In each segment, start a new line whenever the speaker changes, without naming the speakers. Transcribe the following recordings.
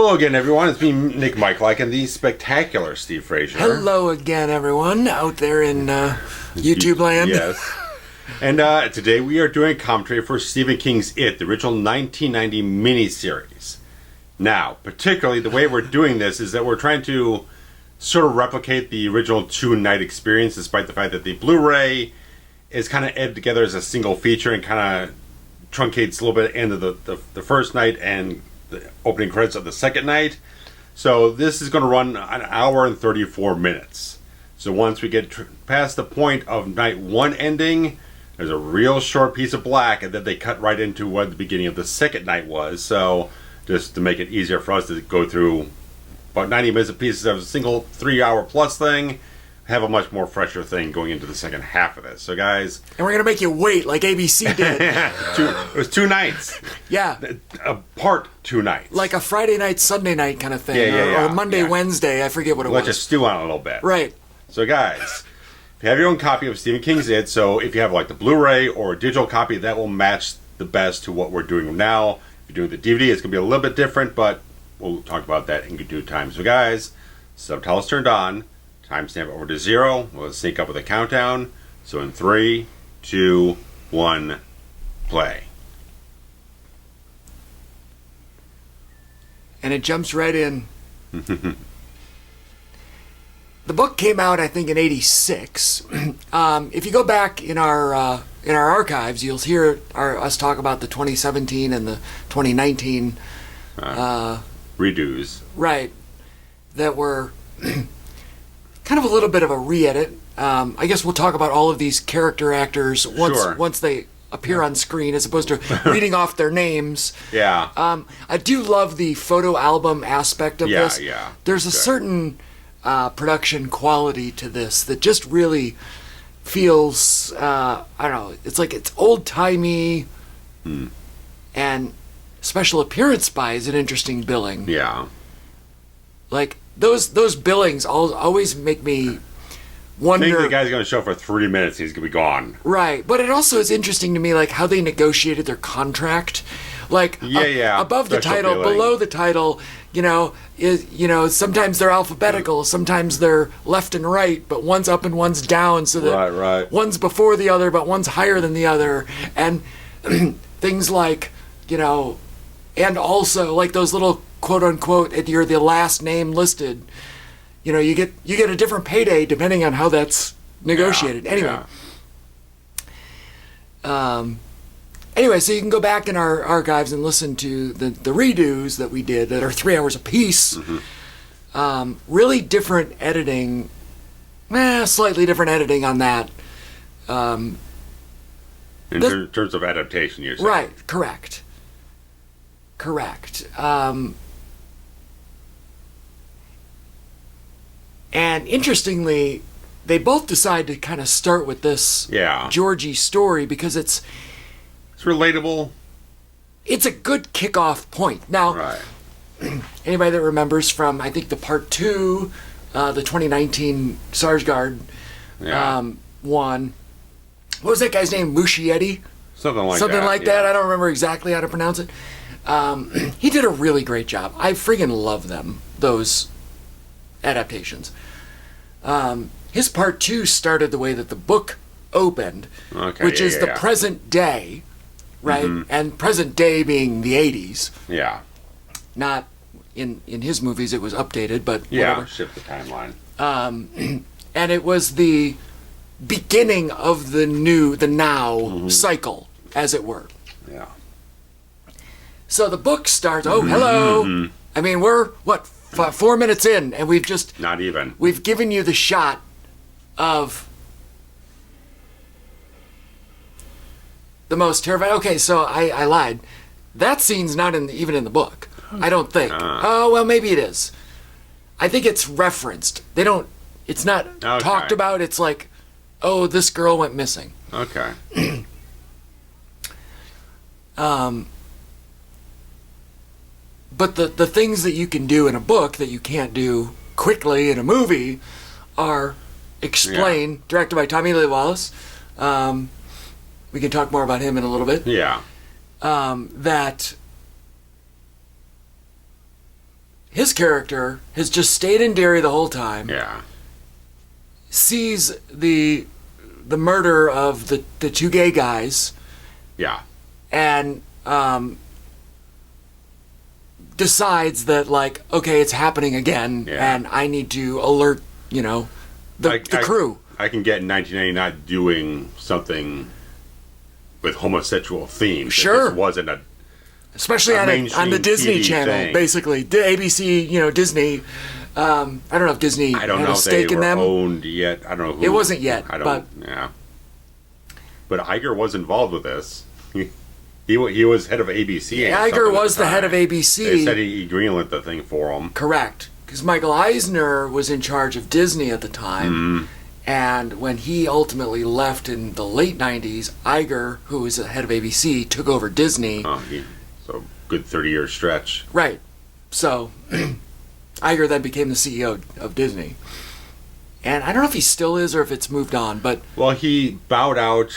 Hello again, everyone. It's me, Nick Michalak, and the spectacular Steve Frazier.
Hello again, everyone, out there in YouTube land.
Yes. And today we are doing a commentary for Stephen King's It, the original 1990 miniseries. Now, particularly, the way we're doing this is that we're trying to sort of replicate the original two-night experience, despite the fact that the Blu-ray is kind of edited together as a single feature and kind of truncates a little bit at the end of the first night and the opening credits of the second night. So this is going to run an hour and 34 minutes. So once we get past the point of night one ending, there's a real short piece of black, and then they cut right into what the beginning of the second night was. So just to make it easier for us to go through about 90 minutes of pieces of a single 3-hour plus thing, have a much more fresher thing going into the second half of this. So guys...
And we're going to make you wait like ABC did.
It was 2 nights.
Yeah.
Apart 2 nights.
Like a Friday night, Sunday night kind of thing.
Yeah.
Or Monday, Wednesday. I forget what it was.
Let's just stew on it a little bit.
Right.
So guys, if you have your own copy of Stephen King's It, so if you have like the Blu-ray or a digital copy, that will match the best to what we're doing now. If you're doing the DVD, it's going to be a little bit different, but we'll talk about that in due time. So guys, subtitles turned on. Timestamp over to 0. We'll sync up with a countdown. So in 3, 2, 1, play.
And it jumps right in. The book came out, I think, in '86. If you go back in our archives, you'll hear us talk about the 2017 and the 2019
redos.
Right. That were kind of a little bit of a re-edit. I guess we'll talk about all of these character actors once they appear on screen, as opposed to reading off their names.
Yeah.
I do love the photo album aspect of this.
Yeah.
There's a certain production quality to this that just really feels, I don't know, it's like it's old-timey, and special appearance by is an interesting billing.
Yeah.
Like, those billings always make me wonder.
I think the guy's going to show for 3 minutes, he's going to be gone.
Right, but it also is interesting to me, like, how they negotiated their contract. Like, above the title, below the title, sometimes they're alphabetical, sometimes they're left and right, but one's up and one's down, so that one's before the other, but one's higher than the other, and things like, and also, like, those little quote-unquote, if you're the last name listed, you get a different payday depending on how that's negotiated. Anyway, so you can go back in our archives and listen to the redos that we did that are 3 hours apiece. Really different editing, slightly different editing on that.
In terms of adaptation, you're saying?
Right, correct. And interestingly, they both decide to kind of start with this Georgie story because it's
relatable.
It's a good kickoff point. Now, anybody that remembers from, I think, the part 2, the 2019 Sarsgaard one, what was that guy's name? Muschietti?
Something like
that. I don't remember exactly how to pronounce it. He did a really great job. I friggin' love them, those adaptations. His part 2 started the way that the book opened, which is the present day, right? And present day being the 80s.
Yeah.
Not in his movies, it was updated, but whatever.
Shift the timeline.
And it was the beginning of the now cycle, as it were.
Yeah.
So the book starts, hello. I mean, we're, 4 minutes in, and we've just...
Not even.
We've given you the shot of the most terrifying... Okay, so I lied. That scene's not even in the book. I don't think. Oh, well, maybe it is. I think it's referenced. They don't... It's not talked about. It's like, oh, this girl went missing.
Okay.
But the things that you can do in a book that you can't do quickly in a movie are explained, directed by Tommy Lee Wallace. We can talk more about him in a little bit.
Yeah.
That his character has just stayed in Derry the whole time.
Yeah.
Sees the murder of the two gay guys.
Yeah.
And decides that, like, okay, it's happening again, and I need to alert, the crew.
I can get in 1990 not doing something with homosexual themes.
Sure.
It wasn't a
especially on the Disney
TV
Channel,
thing.
Basically. The ABC, Disney. I don't know if Disney
I don't
had
know
a
if they
stake in
were
them.
owned yet. I don't know who.
It wasn't yet,
But Iger was involved with this. He was head of ABC.
Iger was the head of ABC.
They said he greenlit the thing for him.
Correct. Because Michael Eisner was in charge of Disney at the time.
Mm-hmm.
And when he ultimately left in the late 90s, Iger, who was the head of ABC, took over Disney.
So good 30-year stretch.
Right. So Iger then became the CEO of Disney. And I don't know if he still is or if it's moved on, but...
Well, he bowed out,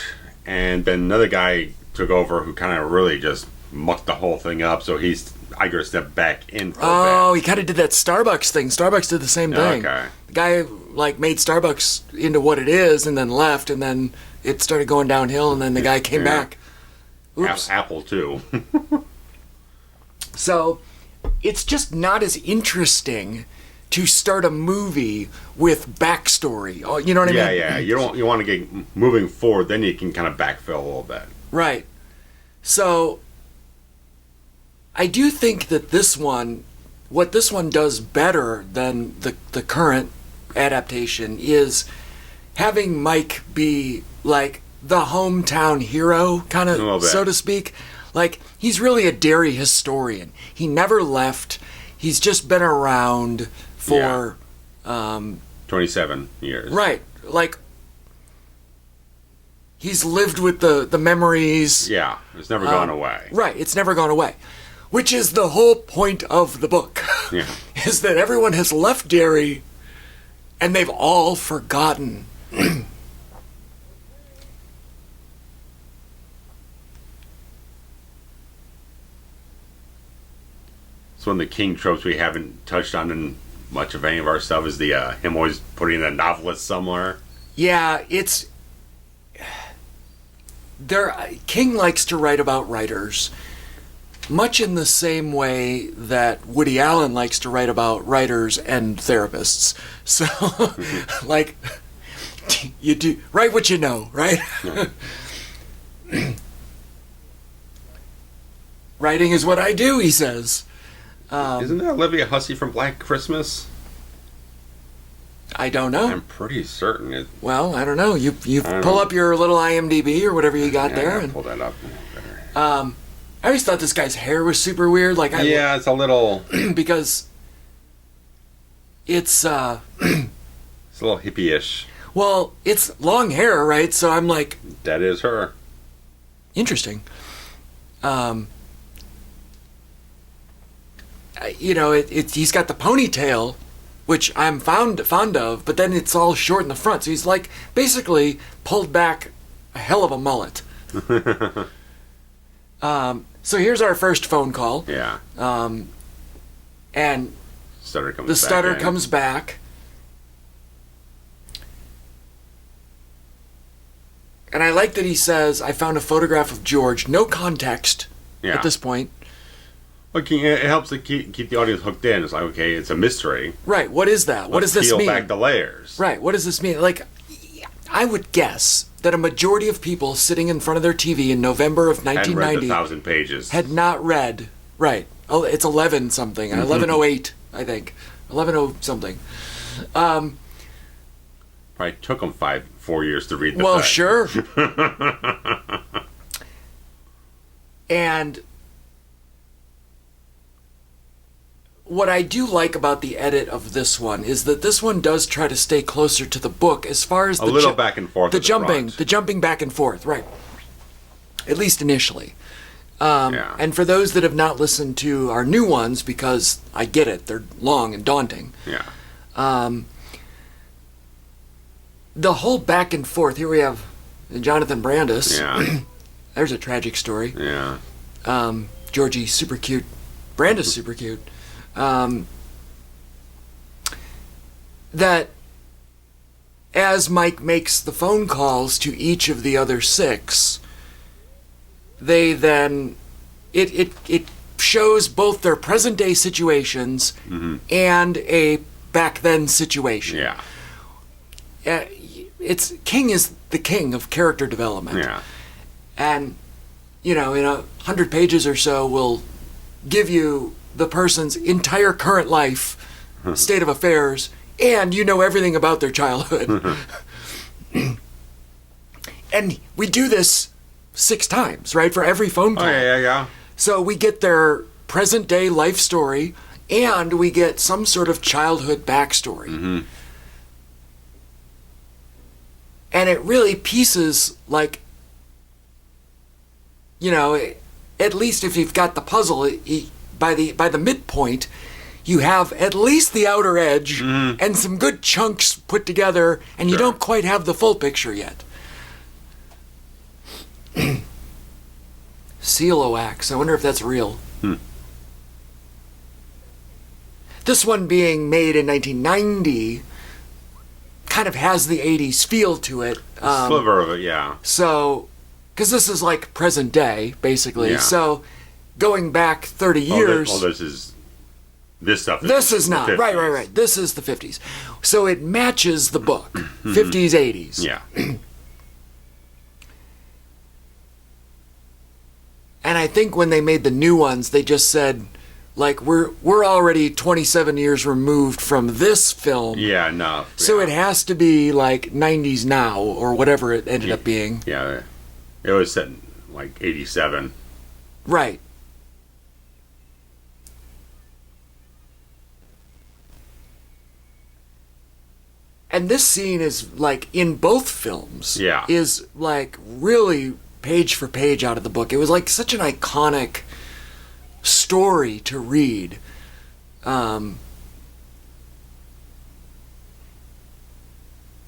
and then another guy took over who kind of really just mucked the whole thing up, so Iger stepped back in for a bit.
He kind of did that Starbucks thing. Starbucks did the same thing.
Okay.
The guy, made Starbucks into what it is and then left, and then it started going downhill, and then the guy came back. Oops.
Apple, too.
So, it's just not as interesting to start a movie with backstory. You know what I mean?
Yeah. You want to get moving forward, then you can kind of backfill a little bit.
Right. So, I do think that what this one does better than the current adaptation is having Mike be like the hometown hero, kind of, so to speak. Like, he's really a Derry historian. He never left. He's just been around for
27 years.
Right. Like, he's lived with the memories.
Yeah, it's never gone away.
Right, it's never gone away. Which is the whole point of the book.
Yeah.
Is that everyone has left Derry and they've all forgotten.
It's one of the king tropes we haven't touched on in much of any of our stuff is the him always putting a novelist somewhere.
Yeah, it's... King likes to write about writers, much in the same way that Woody Allen likes to write about writers and therapists. So, like, you do write what you know, right? Writing is what I do, he says.
Isn't that Olivia Hussey from Black Christmas?
I don't know.
I'm pretty certain it.
Well, I don't know. You pull up your little IMDb or whatever you got there.
And pull that up.
I always thought this guy's hair was super weird. Like,
it's a little
because it's
it's a little hippie-ish.
Well, it's long hair, right? So I'm like,
that is her.
Interesting. He's got the ponytail, which I'm fond of, but then it's all short in the front. So he's like basically pulled back a hell of a mullet. So here's our first phone call.
Yeah.
And
the stutter
comes back. And I like that he says, I found a photograph of George. No context at this point.
Okay, it helps to keep the audience hooked in. It's like, okay, it's a mystery.
Right, what is that? What does this mean?
Peel back the layers.
Right, what does this mean? Like, I would guess that a majority of people sitting in front of their TV in November of 1990
had read the 1,000 pages.
Had not read. Right. Oh, it's 11 something. 1108, I think. 11 something.
Probably took them 4 years to read the
Well,
thing.
Sure. And what I do like about the edit of this one is that this one does try to stay closer to the book as far as
a little back and forth.
The jumping back and forth, right? At least initially. And for those that have not listened to our new ones, because I get it, they're long and daunting.
Yeah.
The whole back and forth. Here we have Jonathan Brandis.
Yeah.
There's a tragic story.
Yeah.
Georgie, super cute. Brandis, super cute. that as Mike makes the phone calls to each of the other 6, they then it shows both their present day situations and a back then situation.
Yeah.
King is the king of character development.
Yeah.
And, in 100 pages or so will give you the person's entire current life, state of affairs, and everything about their childhood. And we do this 6 times, right, for every phone call.
Oh, yeah.
So we get their present day life story, and we get some sort of childhood backstory.
Mm-hmm.
And it really pieces, like, at least if you've got the puzzle, by the midpoint, you have at least the outer edge and some good chunks put together, and you don't quite have the full picture yet. Coeloax, I wonder if that's real. This one being made in 1990 kind of has the 80s feel to it.
Sliver of it, yeah.
So, because this is like present day, basically.
Yeah.
So, going back 30 years...
This stuff.
This is not. Right. This is the 50s. So it matches the book. 50s, 80s.
Yeah.
And I think when they made the new ones, they just said, like, we're already 27 years removed from this film.
Yeah, no.
So it has to be like 90s now, or whatever it ended up being.
Yeah. It was set in like 87.
Right. And this scene is, like, in both films, is, like, really page for page out of the book. It was, like, such an iconic story to read. And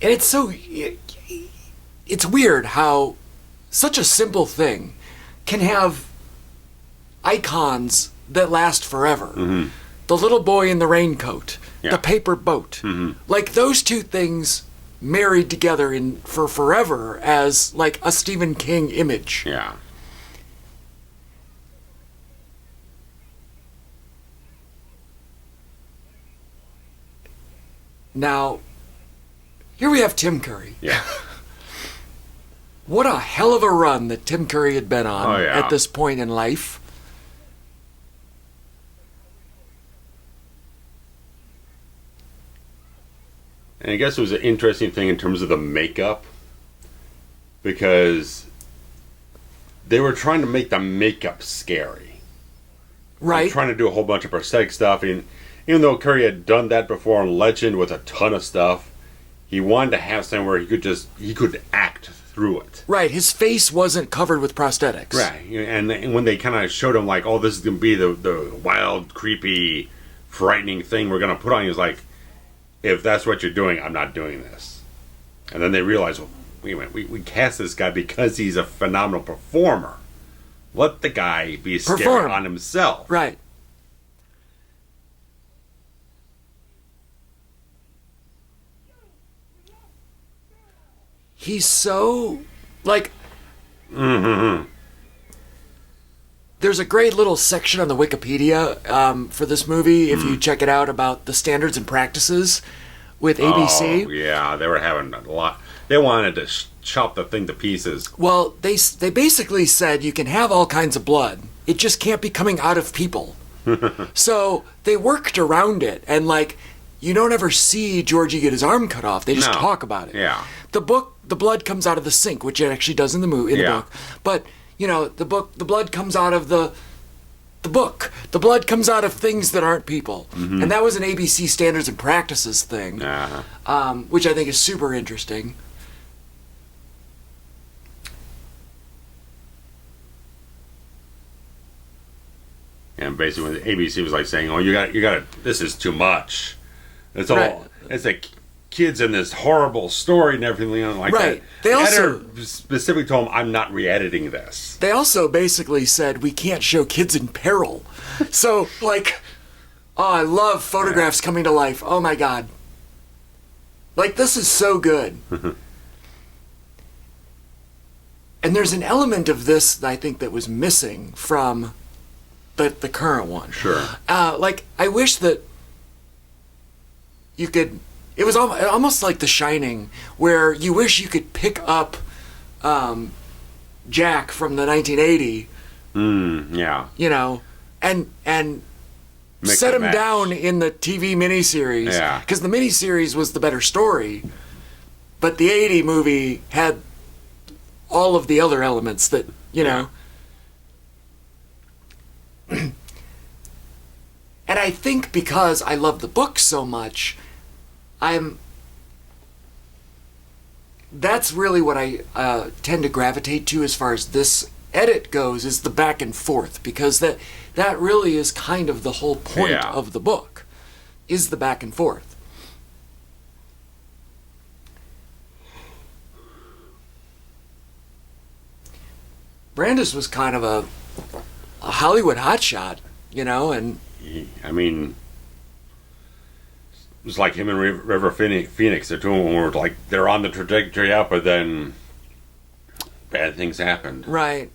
it's so... It's weird how such a simple thing can have icons that last forever.
Mm-hmm.
The little boy in the raincoat.
Yeah.
The paper boat.
Mm-hmm.
Like, those two things married together for forever as, like, a Stephen King image.
Yeah.
Now, here we have Tim Curry.
Yeah.
What a hell of a run that Tim Curry had been on at this point in life.
And I guess it was an interesting thing in terms of the makeup, because they were trying to make the makeup scary.
Right.
Trying to do a whole bunch of prosthetic stuff. And even though Curry had done that before on Legend with a ton of stuff, he wanted to have something where he could act through it.
Right. His face wasn't covered with prosthetics.
Right. And when they kind of showed him, like, oh, this is going to be the wild, creepy, frightening thing we're going to put on, he was like, if that's what you're doing, I'm not doing this. And then they realized, well, wait a minute, we cast this guy because he's a phenomenal performer. Let the guy be scared on himself.
Right. He's so, like...
Mm-hmm.
There's a great little section on the Wikipedia for this movie, if you check it out, about the standards and practices with ABC.
Oh, yeah, they were having a lot. They wanted to chop the thing to pieces.
Well, they basically said you can have all kinds of blood. It just can't be coming out of people. So they worked around it, and, like, you don't ever see Georgie get his arm cut off. They just talk about it.
Yeah.
The blood comes out of the sink, which it actually does in the book. But... You know, the blood comes out of the book. The blood comes out of things that aren't people. Mm-hmm. And that was an ABC standards and practices thing, which I think is super interesting.
And basically, when ABC was like saying, "Oh, you got this is too much. It's all it's like." Kids in this horrible story and everything like that.
They also
specifically told him, I'm not re-editing this.
They also basically said we can't show kids in peril. So, like, oh, I love photographs coming to life. Oh my God. Like, this is so good. And there's an element of this that I think that was missing from the current one.
Sure.
Like, I wish that you could... It was almost like The Shining, where you wish you could pick up Jack from the 1980...
yeah.
You know, and set him down in the TV miniseries.
Yeah.
Because the miniseries was the better story, but the 80 movie had all of the other elements that, you know. And I think because I love the book so much, that's really what I tend to gravitate to as far as this edit goes, is the back and forth, because that really is kind of the whole point of the book, is the back and forth. Brandis was kind of a Hollywood hotshot, you know, and
I mean, it was like him and River Phoenix. The two of them were like, they're on the trajectory up, but then bad things happened.
Right.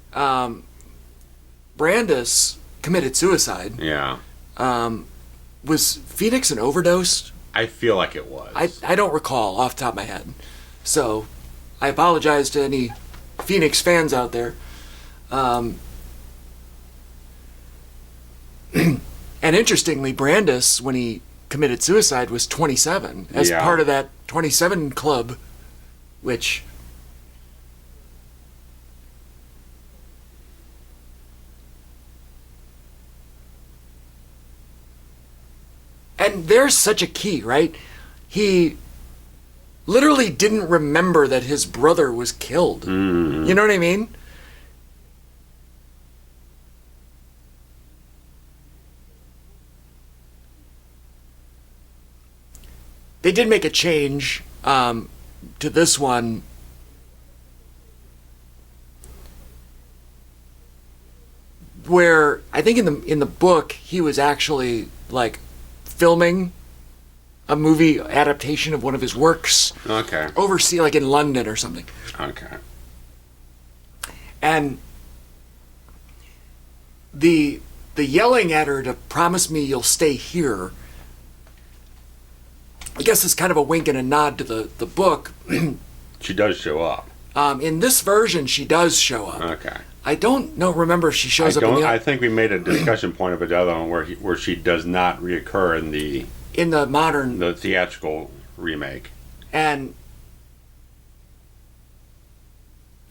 Brandis committed suicide.
Yeah.
Was Phoenix an overdose?
I feel like it was.
I don't recall off the top of my head. So I apologize to any Phoenix fans out there. And interestingly, Brandis, when he committed suicide, was 27 as part of that 27 club, which... And there's such a key, right? He literally didn't remember that his brother was killed. Mm. You know what I mean? They did make a change to this one. Where I think in the book he was actually like filming a movie adaptation of one of his works.
Okay.
Overseas, like in London or something.
Okay.
And the yelling at her to promise me you'll stay here, I guess it's kind of a wink and a nod to the book.
She does show up.
In this version, she does show up.
Okay.
I don't remember if she shows up in the...
I think we made a discussion point of it, the other one, where she does not reoccur in the
modern...
the theatrical remake.
And...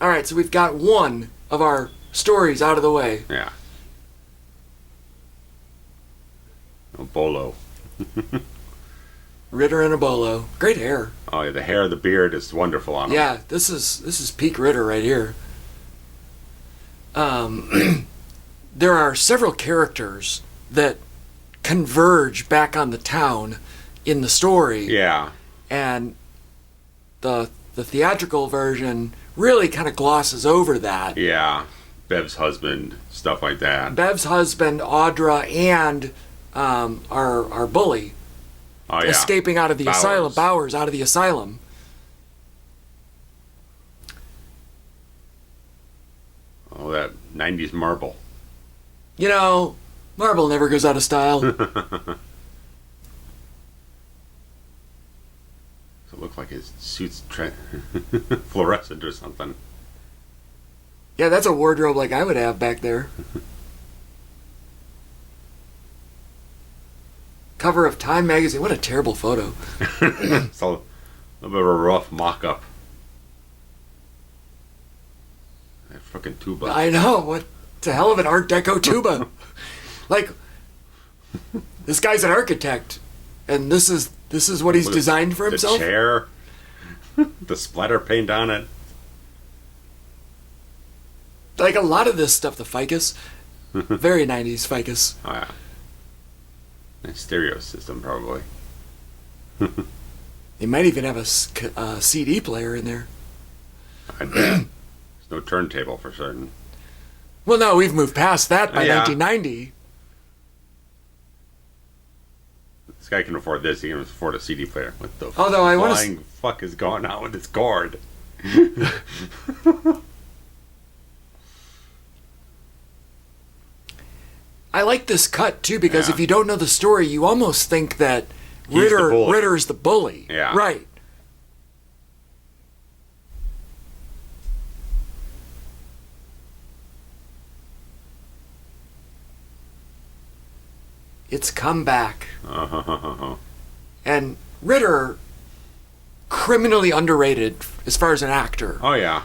Alright, so we've got one of our stories out of the way.
Yeah. A bolo.
Ritter and a bolo. Great hair.
Oh yeah, the hair, the beard is wonderful on him.
Yeah, this is peak Ritter right here. There are several characters that converge back on the town in the story.
Yeah.
And the theatrical version really kind of glosses over that.
Yeah. Bev's husband, stuff like that.
Bev's husband, Audra, and our bully.
Oh, yeah.
Escaping out of the asylum. Bowers out of the asylum.
Oh, that 90s marble.
You know, marble never goes out of style.
Does it look like his suit's fluorescent or something?
Yeah, that's a wardrobe like I would have back there. Cover of Time magazine. What a terrible photo.
It's a little bit of a rough mock-up. That fucking tuba.
I know. What the hell of an Art Deco tuba. Like, this guy's an architect, and this is what he's designed for himself.
The chair, the splatter paint on it.
Like a lot of this stuff, the ficus, very 90s ficus.
Oh yeah. Nice stereo system, probably.
They might even have a CD player in there.
I bet. There's no turntable for certain.
Well, no, we've moved past that by 1990.
This guy can afford this. He can afford a CD player. What the
flying
fuck is going on with this cord?
I like this cut too because if you don't know the story, you almost think that Ritter's the bully.
Yeah.
Right. It's come back. And Ritter, criminally underrated as far as an actor.
Oh, yeah.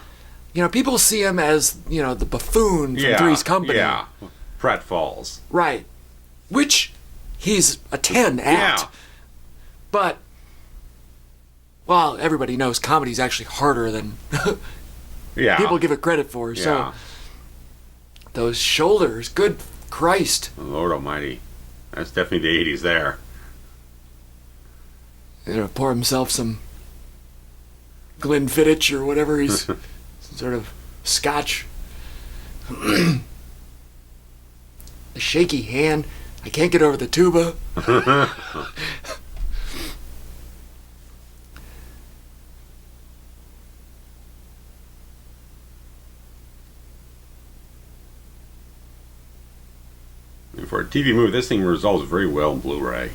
You know, people see him as, you know, the buffoon from Three's Company.
Yeah. Pratfalls.
Right. Which he's a 10 at.
Yeah.
But, well, everybody knows comedy's actually harder than people give it credit for.
Yeah.
So, those shoulders, good Christ.
Lord almighty. That's definitely the 80s there.
You know, pour himself some Glenfiddich or whatever he's sort of scotch. A shaky hand. I can't get over the tuba.
And for a TV movie, this thing resolves very well in Blu-ray.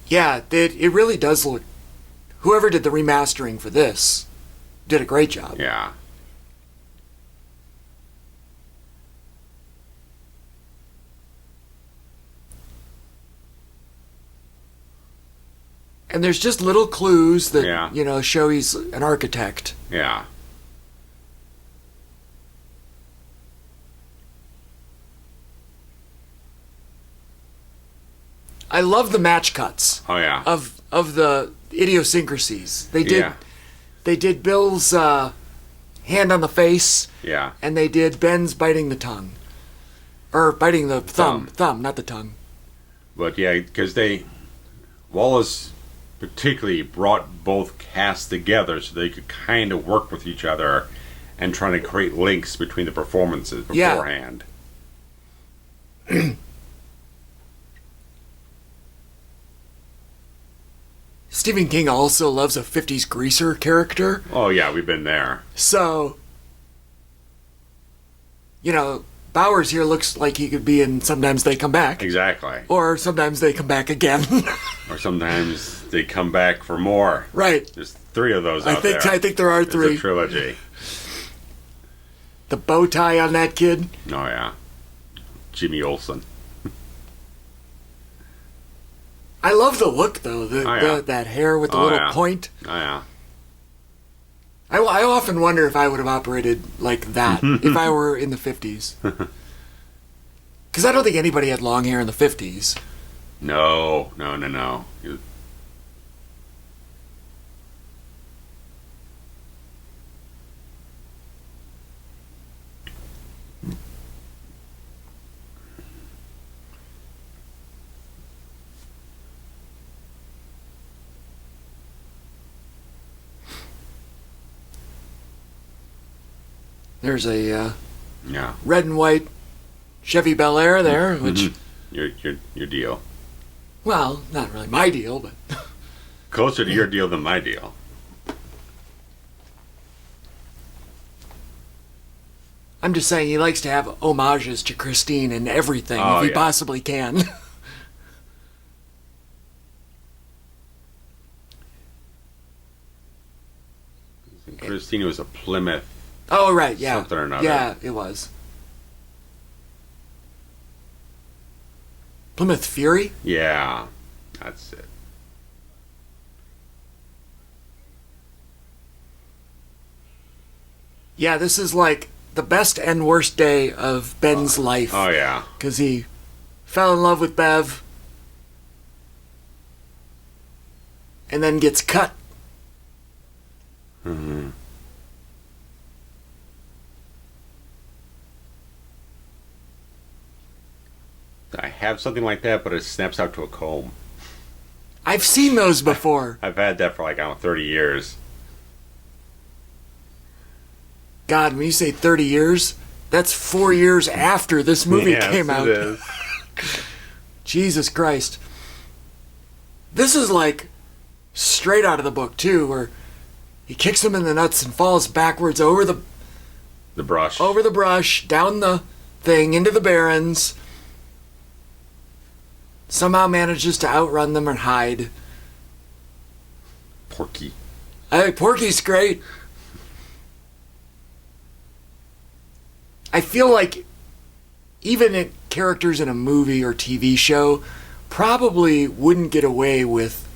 Yeah, it really does look... Whoever did the remastering for this did a great job.
Yeah.
And there's just little clues that, you know, show he's an architect.
Yeah.
I love the match cuts.
Oh, yeah.
Of the idiosyncrasies. They did Bill's hand on the face.
Yeah.
And they did Ben's biting the tongue. Or biting the thumb. Thumb, not the tongue.
But yeah, because Wallace particularly brought both casts together so they could kind of work with each other and trying to create links between the performances beforehand.
Stephen King also loves a 50s greaser character.
Oh yeah, we've been there.
So, you know, Bowers here looks like he could be in Sometimes They Come Back.
Exactly.
Or Sometimes They Come Back Again.
Or sometimes they come back for more.
Right.
There's 3 of those out there.
I think there are 3.
It's a trilogy.
The bow tie on that kid.
Oh yeah. Jimmy Olsen.
I love the look though. That hair with the little point.
Oh yeah.
I often wonder if I would have operated like that if I were in the 50s. Because I don't think anybody had long hair in the 50s.
No.
There's a red and white Chevy Bel Air there, which
your deal.
Well, not really my deal, but
closer to your deal than my deal.
I'm just saying he likes to have homages to Christine in everything if he possibly can.
Christine was a Plymouth.
Oh, right, yeah.
Something or another.
Yeah, it was. Plymouth Fury?
Yeah, that's it.
Yeah, this is like the best and worst day of Ben's life.
Oh, yeah.
Because he fell in love with Bev and then gets cut.
Mm-hmm. I have something like that, but it snaps out to a comb.
I've seen those before.
I've had that for like, 30 years.
God, when you say 30 years, that's 4 years after this movie came out.
It is.
Jesus Christ. this is like straight out of the book too, where he kicks him in the nuts and falls backwards over the brush, down the thing, into the barrens. Somehow manages to outrun them and hide.
Porky.
I think Porky's great. I feel like even characters in a movie or TV show probably wouldn't get away with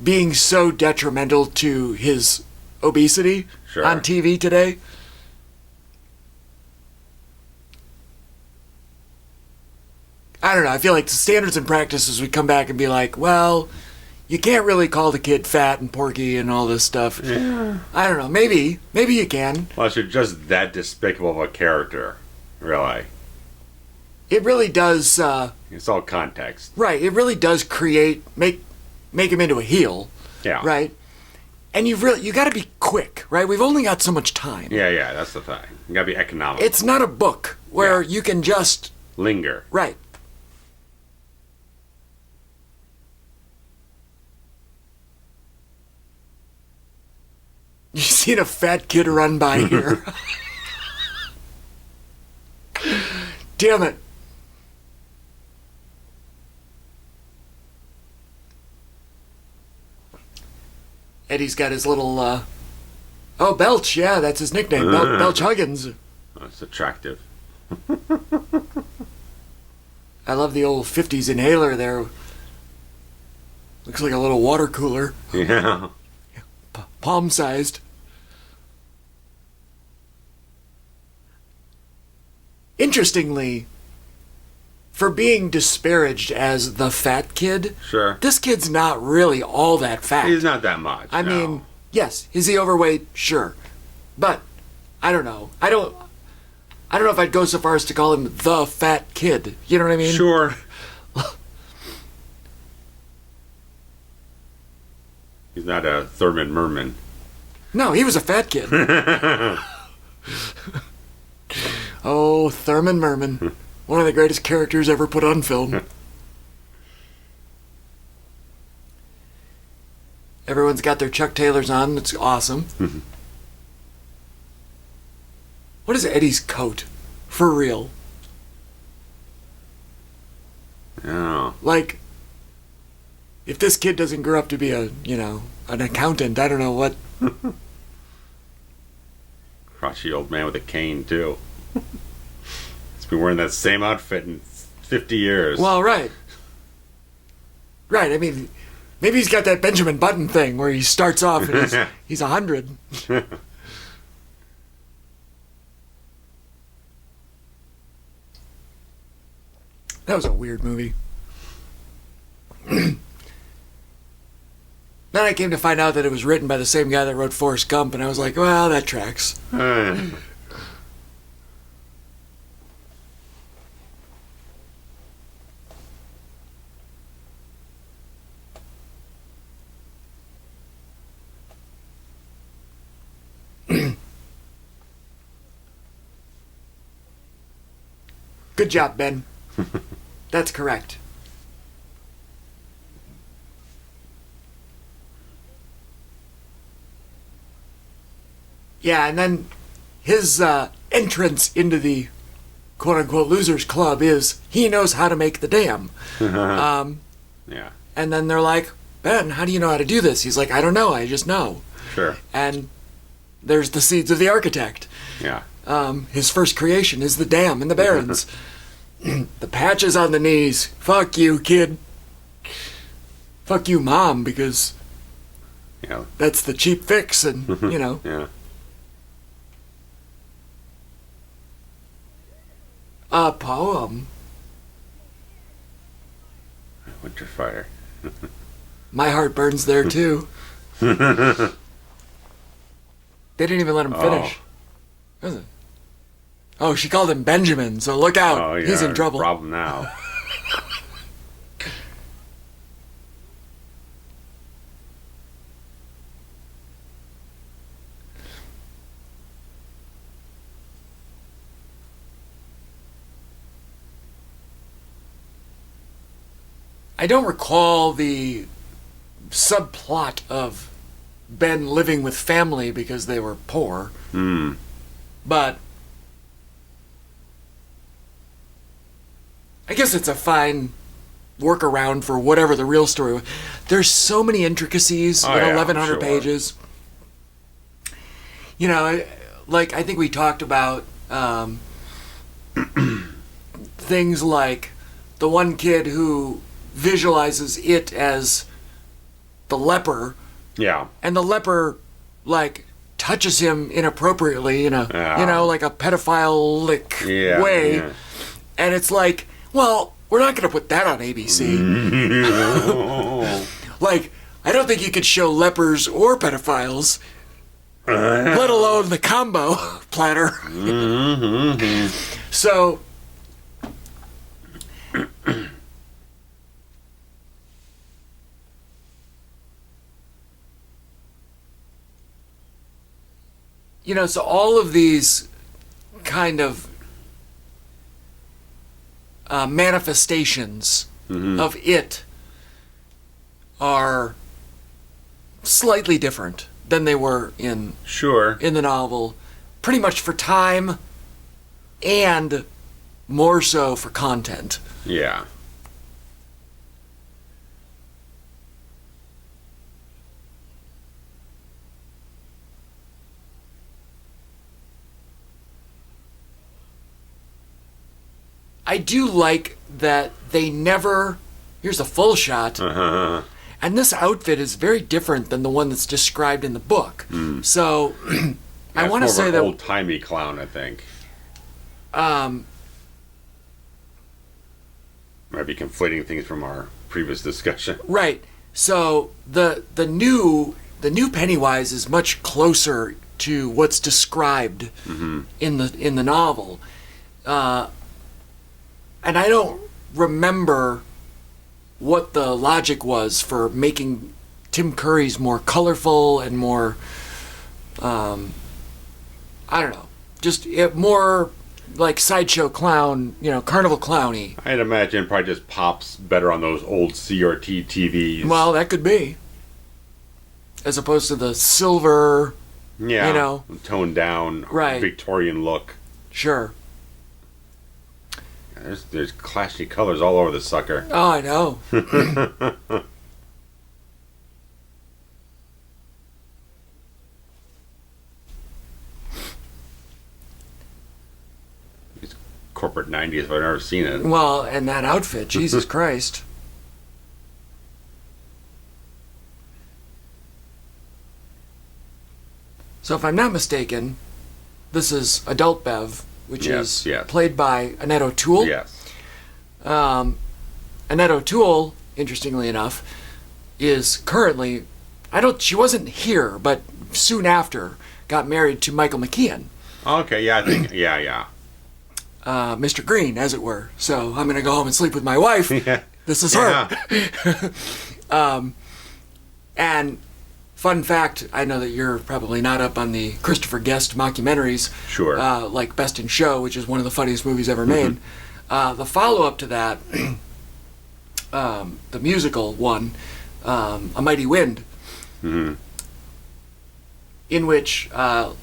being so detrimental to his obesity on TV today. I don't know. I feel like the standards and practices would come back and be like, well, you can't really call the kid fat and porky and all this stuff. Yeah. I don't know. Maybe you can.
Unless you're just that despicable of a character, really.
It really does.
It's all context,
right? It really does make him into a heel.
Yeah.
Right. And you got to be quick, right? We've only got so much time.
Yeah. That's the thing. You got to be economical.
It's not a book where you can just
linger.
Right. You seen a fat kid run by here? Damn it. Eddie's got his little, Belch, yeah, that's his nickname, Belch Huggins.
That's attractive.
I love the old 50s inhaler there. Looks like a little water cooler.
Yeah.
Palm-sized. Interestingly, for being disparaged as the fat kid, this kid's not really all that fat.
He's not that much.
I mean, yes, is he overweight? Sure. But I don't know. I don't know if I'd go so far as to call him the fat kid. You know what I mean?
Sure. He's not a Thurman Merman.
No, he was a fat kid. Oh, Thurman Merman. One of the greatest characters ever put on film. Everyone's got their Chuck Taylors on. It's awesome. What is Eddie's coat? For real.
Oh.
Like, if this kid doesn't grow up to be an accountant, I don't know what.
Crotchety old man with a cane, too. He's been wearing that same outfit in 50 years.
Well, right. Right, I mean, maybe he's got that Benjamin Button thing where he starts off and he's 100. That was a weird movie. Then I came to find out that it was written by the same guy that wrote Forrest Gump, and I was like, well, that tracks. Good job, Ben. That's correct. Yeah, and then his entrance into the quote-unquote losers club is he knows how to make the dam.
Yeah.
And then they're like, Ben, how do you know how to do this? He's like, I don't know, I just know.
Sure.
And there's the seeds of the architect.
Yeah.
His first creation is the dam in the Barrens. The patches on the knees. Fuck you, kid. Fuck you, Mom, because that's the cheap fix, and,
Yeah.
A poem.
Winter Fire.
My heart burns there, too. They didn't even let him finish. Was it? Oh, she called him Benjamin, so look out.
Oh, yeah,
he's in trouble.
Problem now.
I don't recall the subplot of Ben living with family because they were poor. But I guess it's a fine workaround for whatever the real story was. There's so many intricacies in 1,100 pages. You know, like I think we talked about things like the one kid who visualizes it as the leper.
Yeah.
And the leper, like, touches him inappropriately in a, you know, like a pedophile-lic way. Yeah. And it's like, well, we're not going to put that on ABC. Like, I don't think you could show lepers or pedophiles, let alone the combo platter. So, you know, so all of these kind of manifestations of it are slightly different than they were in the novel, pretty much for time and more so for content.
Yeah.
I do like that they never... Here's a full shot. And this outfit is very different than the one that's described in the book. So, I want to say that...
old-timey clown, I think. Might be conflating things from our previous discussion.
Right. So, the new Pennywise is much closer to what's described in the novel. And I don't remember what the logic was for making Tim Curry's more colorful and more, I don't know, just more like sideshow clown, you know, carnival clowny.
I'd imagine it probably just pops better on those old CRT TVs.
Well, that could be. As opposed to the silver, you know.
Toned down, Victorian look.
Sure.
There's clashy colors all over the sucker.
Oh, I know.
It's corporate 90s, but I've never seen it.
Well, and that outfit, Jesus Christ. So if I'm not mistaken, this is Adult Bev, which is played by Annette O'Toole.
Yes.
Annette O'Toole, interestingly enough, is currently, she wasn't here, but soon after, got married to Michael McKean.
Okay, yeah, I think, yeah.
Mr. Green, as it were. So I'm going to go home and sleep with my wife.
Yeah.
This is her. And fun fact, I know that you're probably not up on the Christopher Guest mockumentaries.
Sure.
Like Best in Show, which is one of the funniest movies ever made. The follow-up to that, the musical one, A Mighty Wind, in which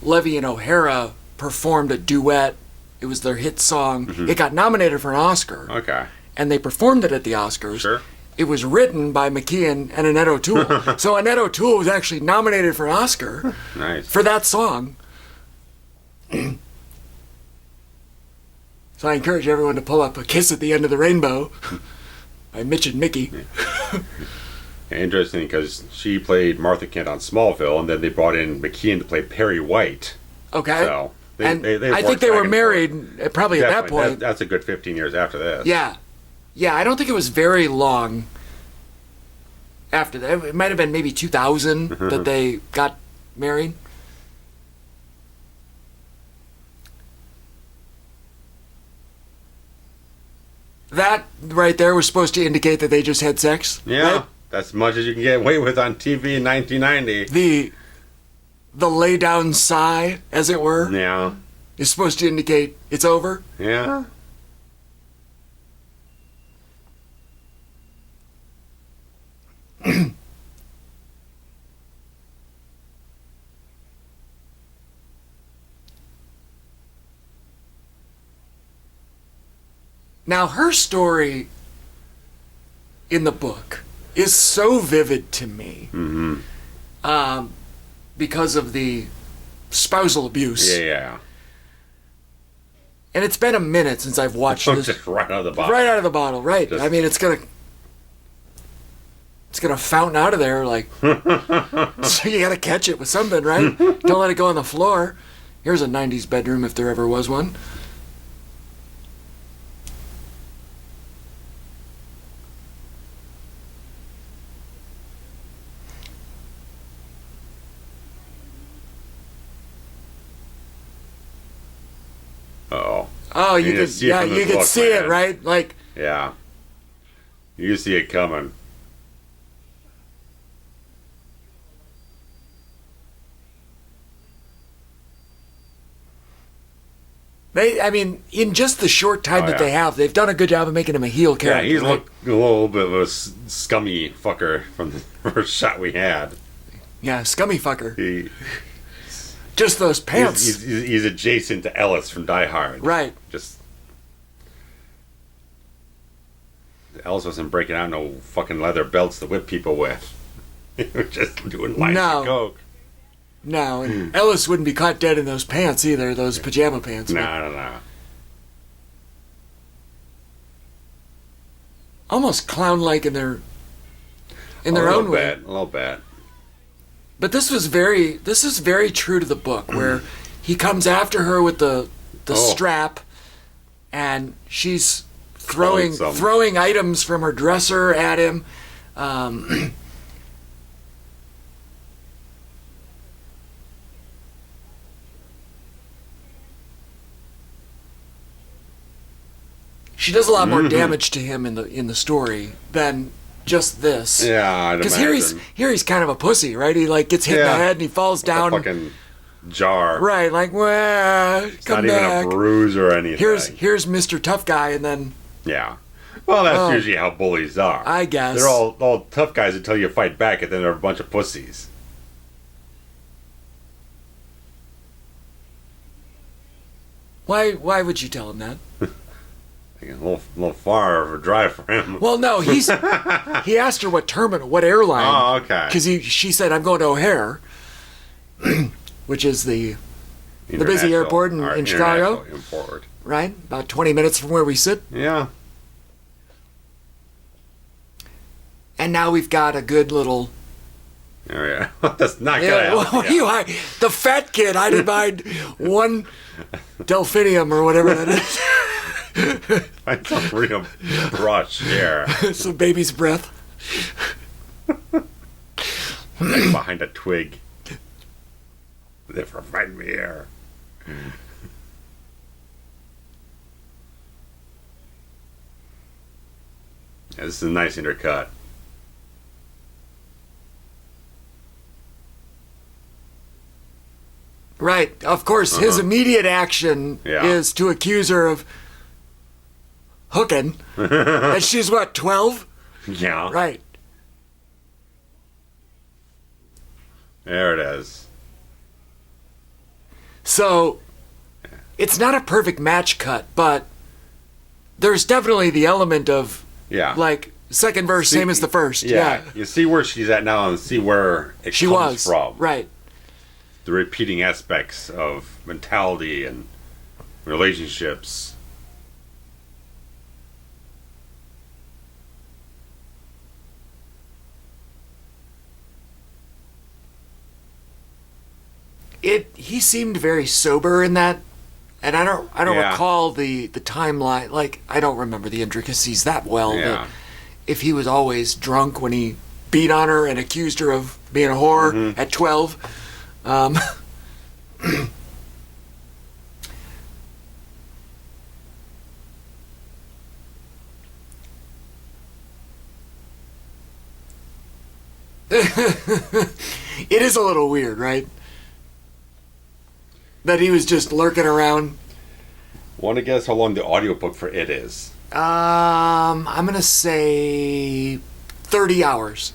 Levy and O'Hara performed a duet. It was their hit song. It got nominated for an Oscar.
Okay.
And they performed it at the Oscars.
Sure.
It was written by McKean and Annette O'Toole. So Annette O'Toole was actually nominated for an Oscar for that song. So I encourage everyone to pull up A Kiss at the End of the Rainbow by Mitch and Mickey.
Interesting, because she played Martha Kent on Smallville, and then they brought in McKean to play Perry White.
Okay.
So
they I think they were married probably at that point.
That's a good 15 years after this.
Yeah. Yeah, I don't think it was very long after that. It might have been maybe 2000 that they got married. That right there was supposed to indicate that they just had sex.
Yeah,
right?
That's as much as you can get away with on TV in 1990.
The lay down sigh, as it were, is supposed to indicate it's over.
Yeah.
Now, her story in the book is so vivid to me because of the spousal abuse.
Yeah.
And it's been a minute since I've watched this.
Just right out of the bottle.
Right out of the bottle, right. I mean, it's gonna fountain out of there, like, so you gotta catch it with something, right? Don't let it go on the floor. Here's a 90s bedroom if there ever was one. Oh, you could see it, right? Like,
yeah, you see it coming.
I mean, in just the short time that they have, they've done a good job of making him a heel character.
Yeah, he's looked a little bit of a scummy fucker from the first shot we had.
Yeah, scummy fucker. Just those pants.
He's adjacent to Ellis from Die Hard.
Right.
Just Ellis wasn't breaking out no fucking leather belts to whip people with. He was just doing lines of coke.
No, and Ellis wouldn't be caught dead in those pants either, those pajama pants.
No.
Almost clown-like in their own way.
A little bit.
But this is very true to the book, where he comes after her with the strap, and she's throwing items from her dresser at him. She does a lot more damage to him in the story than just this.
Yeah,
because here he's kind of a pussy, right? He like gets hit in the head and he falls down.
A fucking jar.
Right, like, well,
it's come not back. Even a bruise or anything.
Here's Mr. Tough Guy, and then
yeah. Well, that's usually how bullies are.
I guess
they're all tough guys until you fight back, and then they're a bunch of pussies.
Why would you tell him that?
A little far of a drive for him.
Well, no, he asked her what airline.
Oh, okay.
Because she said, I'm going to O'Hare, which is the busy airport in Chicago.
Airport.
Right? About 20 minutes from where we sit.
Yeah.
And now we've got a good little...
Oh, yeah. That's not gonna help.
The fat kid, I didn't mind one delphinium or whatever that is.
Find some real brush here.
Some baby's breath.
Behind a twig. They find me here. Yeah, this is a nice intercut.
Right. Of course, his immediate action is to accuse her of hooking. And she's what, 12?
Yeah.
Right.
There it is.
So, it's not a perfect match cut, but there's definitely the element of, like, second verse, same as the first. Yeah.
You see where she's at now and see where it comes from.
Right.
The repeating aspects of mentality and relationships.
He seemed very sober in that, and I don't recall the timeline. Like, I don't remember the intricacies that well.
Yeah.
But if he was always drunk when he beat on her and accused her of being a whore at 12. It is a little weird, right? That he was just lurking around.
Want to guess how long the audiobook for it is?
I'm gonna say 30 hours.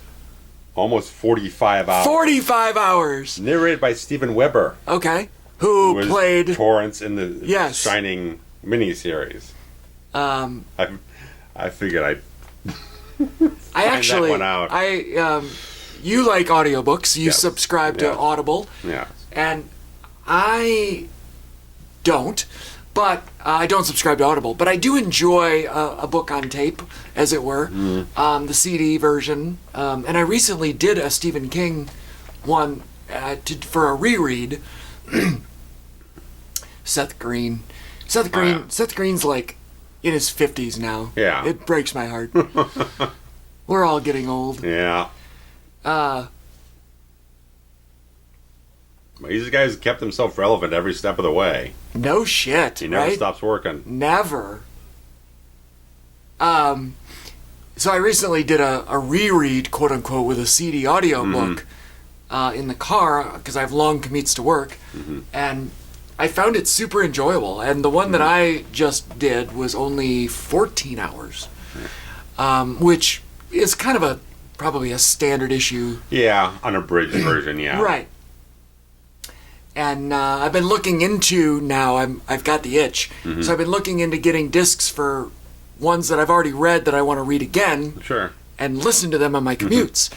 Almost 45 hours.
45 hours!
Narrated by Steven Weber.
Okay. Who played
Torrance in the Shining miniseries. I figured
I actually,
that one out.
You like audiobooks. You
Yes.
subscribe to
Yes.
Audible.
Yeah.
And I don't, but I don't subscribe to Audible. But I do enjoy a book on tape, as it were, the CD version. And I recently did a Stephen King one for a reread. Seth Green. Seth Green's like in his 50s now.
Yeah.
It breaks my heart. We're all getting old.
Yeah. These guys kept himself relevant every step of the way.
No shit.
He never
right?
stops working.
Never. So I recently did a reread, quote unquote, with a CD audio book in the car because I have long commutes to work, and I found it super enjoyable. And the one that I just did was only 14 hours, which is kind of probably a standard issue.
Yeah, unabridged version. Yeah.
Right. And I've been looking into now. I've got the itch, so I've been looking into getting discs for ones that I've already read that I want to read again.
Sure.
And listen to them on my commutes.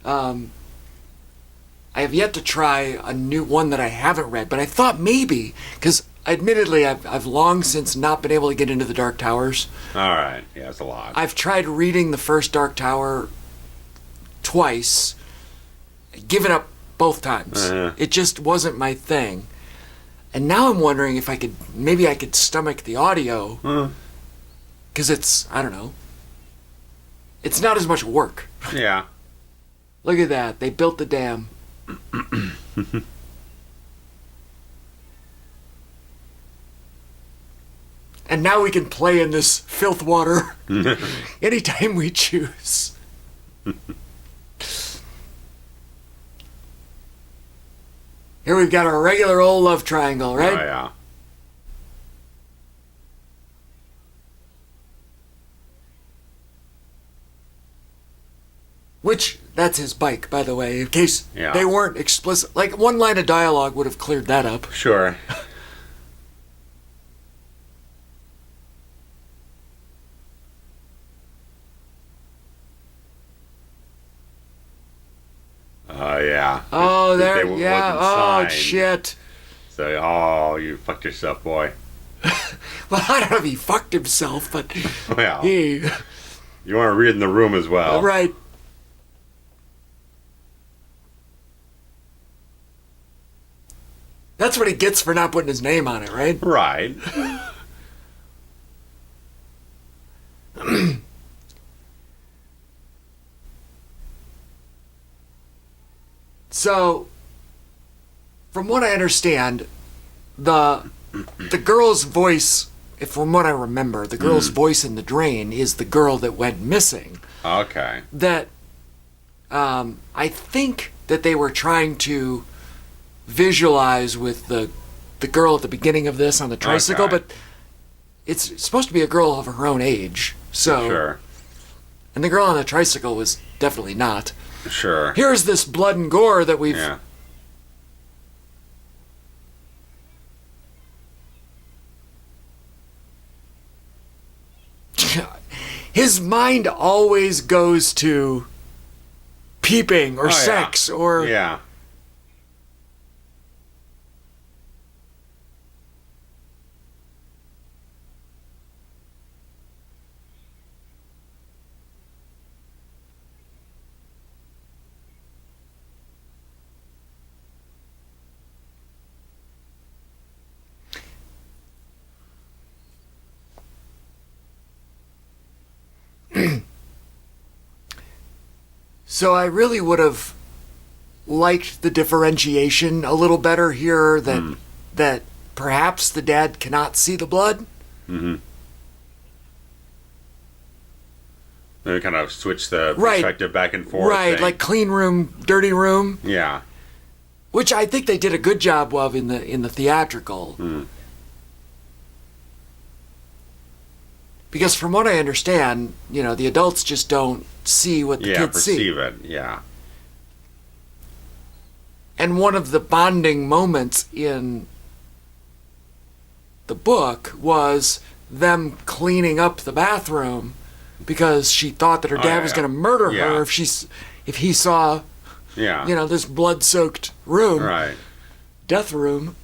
I have yet to try a new one that I haven't read, but I thought maybe because admittedly I've long since not been able to get into the Dark Towers.
All right. Yeah, it's a lot.
I've tried reading the first Dark Tower twice, given up both times. It just wasn't my thing. And now I'm wondering if I could stomach the audio, because it's, I don't know, it's not as much work.
Yeah.
Look at that, they built the dam. And now we can play in this filth water anytime we choose. Here we've got our regular old love triangle, right?
Oh, yeah.
Which, that's his bike, by the way, in case
Yeah.
they weren't explicit. Like, one line of dialogue would have cleared that up.
Sure. Oh, yeah.
Oh,
They
there,
wasn't
yeah, oh,
signed.
shit.
So, oh, you fucked yourself, boy.
Well, I don't know if he fucked himself, but
Well,
he...
you want to read in the room as well.
Right. That's what he gets for not putting his name on it, right?
Right.
So, from what I understand, the girl's voice, from what I remember, the girl's voice in the drain is the girl that went missing.
Okay.
That I think that they were trying to visualize with the girl at the beginning of this on the tricycle,
Okay.
but it's supposed to be a girl of her own age. So,
Sure.
and the girl on the tricycle was definitely not.
Sure.
Here's this blood and gore that we've...
Yeah.
His mind always goes to peeping or
Oh,
sex or...
Yeah.
So I really would have liked the differentiation a little better here that perhaps the dad cannot see the blood.
Mm-hmm. They kind of switch the
Right.
perspective back and forth.
Right,
thing.
like clean room, dirty room,
Yeah.
which I think they did a good job of in the theatrical. Because from what I understand, the adults just don't see what the kids see.
perceive it. Yeah.
And one of the bonding moments in the book was them cleaning up the bathroom because she thought that her dad was going to murder her if he saw, this blood-soaked room, death room.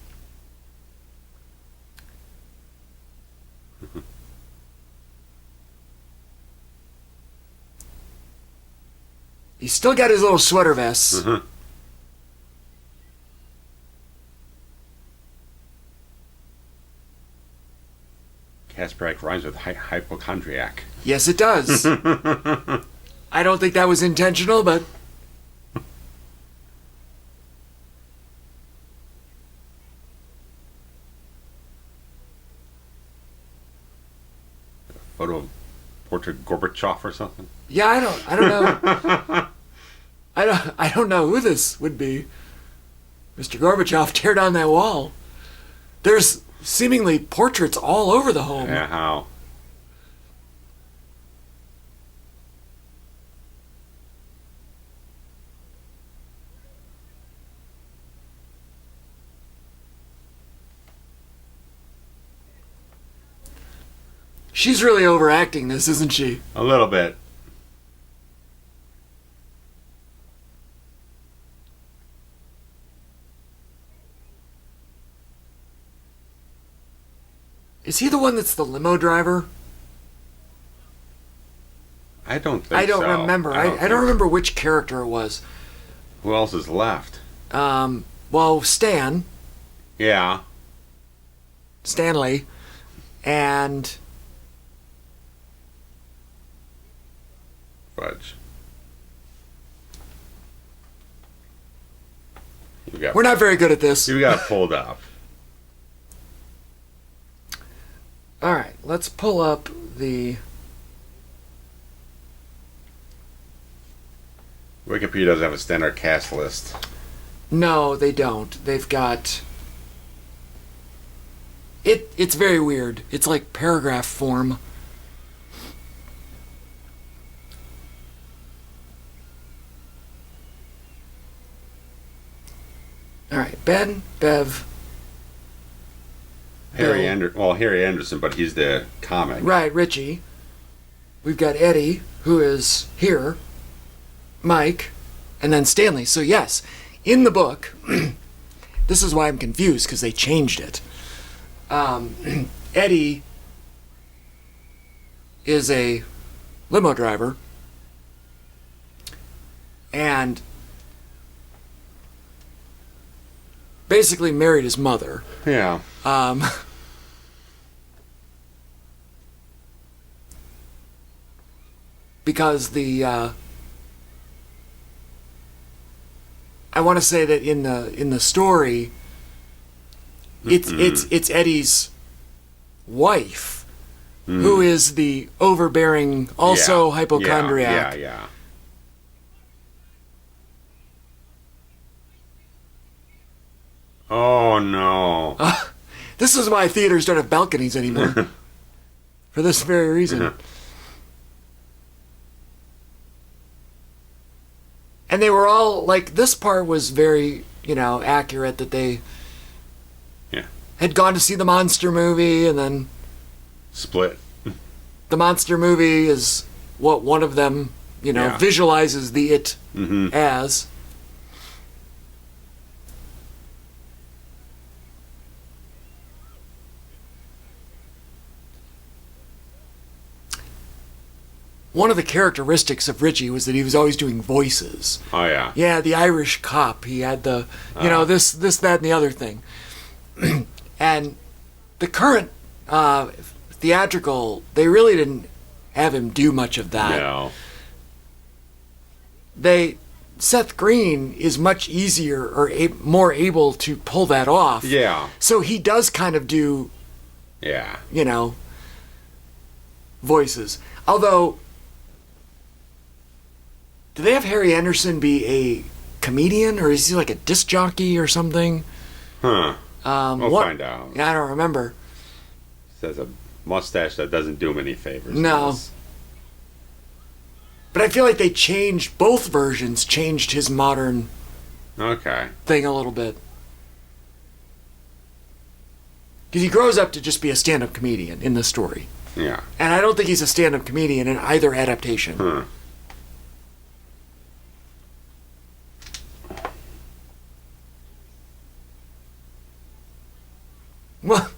He's still got his little sweater vests.
Mm-hmm. Casperite rhymes with hypochondriac.
Yes, it does. I don't think that was intentional, but...
Photo of portrait Gorbachev or something?
Yeah, I don't know. I don't know who this would be. Mr. Gorbachev, tear down that wall. There's seemingly portraits all over the home.
Yeah, how?
She's really overacting this, isn't she?
A little bit.
Is he the one that's the limo driver?
I don't think so.
I don't remember. I don't remember which character it was.
Who else is left?
Well, Stan.
Yeah.
Stanley. And...
Fudge.
We're not very good at this.
You got pulled up.
All right, let's pull up the...
Wikipedia doesn't have a standard cast list.
No, they don't. They've got... It's very weird. It's like paragraph form. All right, Ben, Bev...
Harry Anderson, but he's the comic.
Right, Richie. We've got Eddie, who is here, Mike, and then Stanley. So yes, in the book, this is why I'm confused, because they changed it. Eddie is a limo driver, and basically married his mother.
Yeah.
Because the I want to say that in the story, it's Eddie's wife who is the overbearing, also hypochondriac.
Yeah. Oh no.
This is why theaters don't have balconies anymore. For this very reason. And they were all, like, this part was very, accurate, that they had gone to see the monster movie, and then...
Split.
The monster movie is what one of them, visualizes the it as. One of the characteristics of Richie was that he was always doing voices.
Oh, yeah.
Yeah, the Irish cop. He had the, this, that, and the other thing. And the current theatrical, they really didn't have him do much of that.
No.
Seth Green is much easier or more able to pull that off.
Yeah.
So he does kind of do, voices. Although... Do they have Harry Anderson be a comedian, or is he like a disc jockey or something?
Huh. We'll find out.
Yeah, I don't remember.
Says a mustache that doesn't do him any favors.
No. But I feel like they changed, both versions changed his modern thing a little bit. Because he grows up to just be a stand-up comedian in the story.
Yeah.
And I don't think he's a stand-up comedian in either adaptation. Well,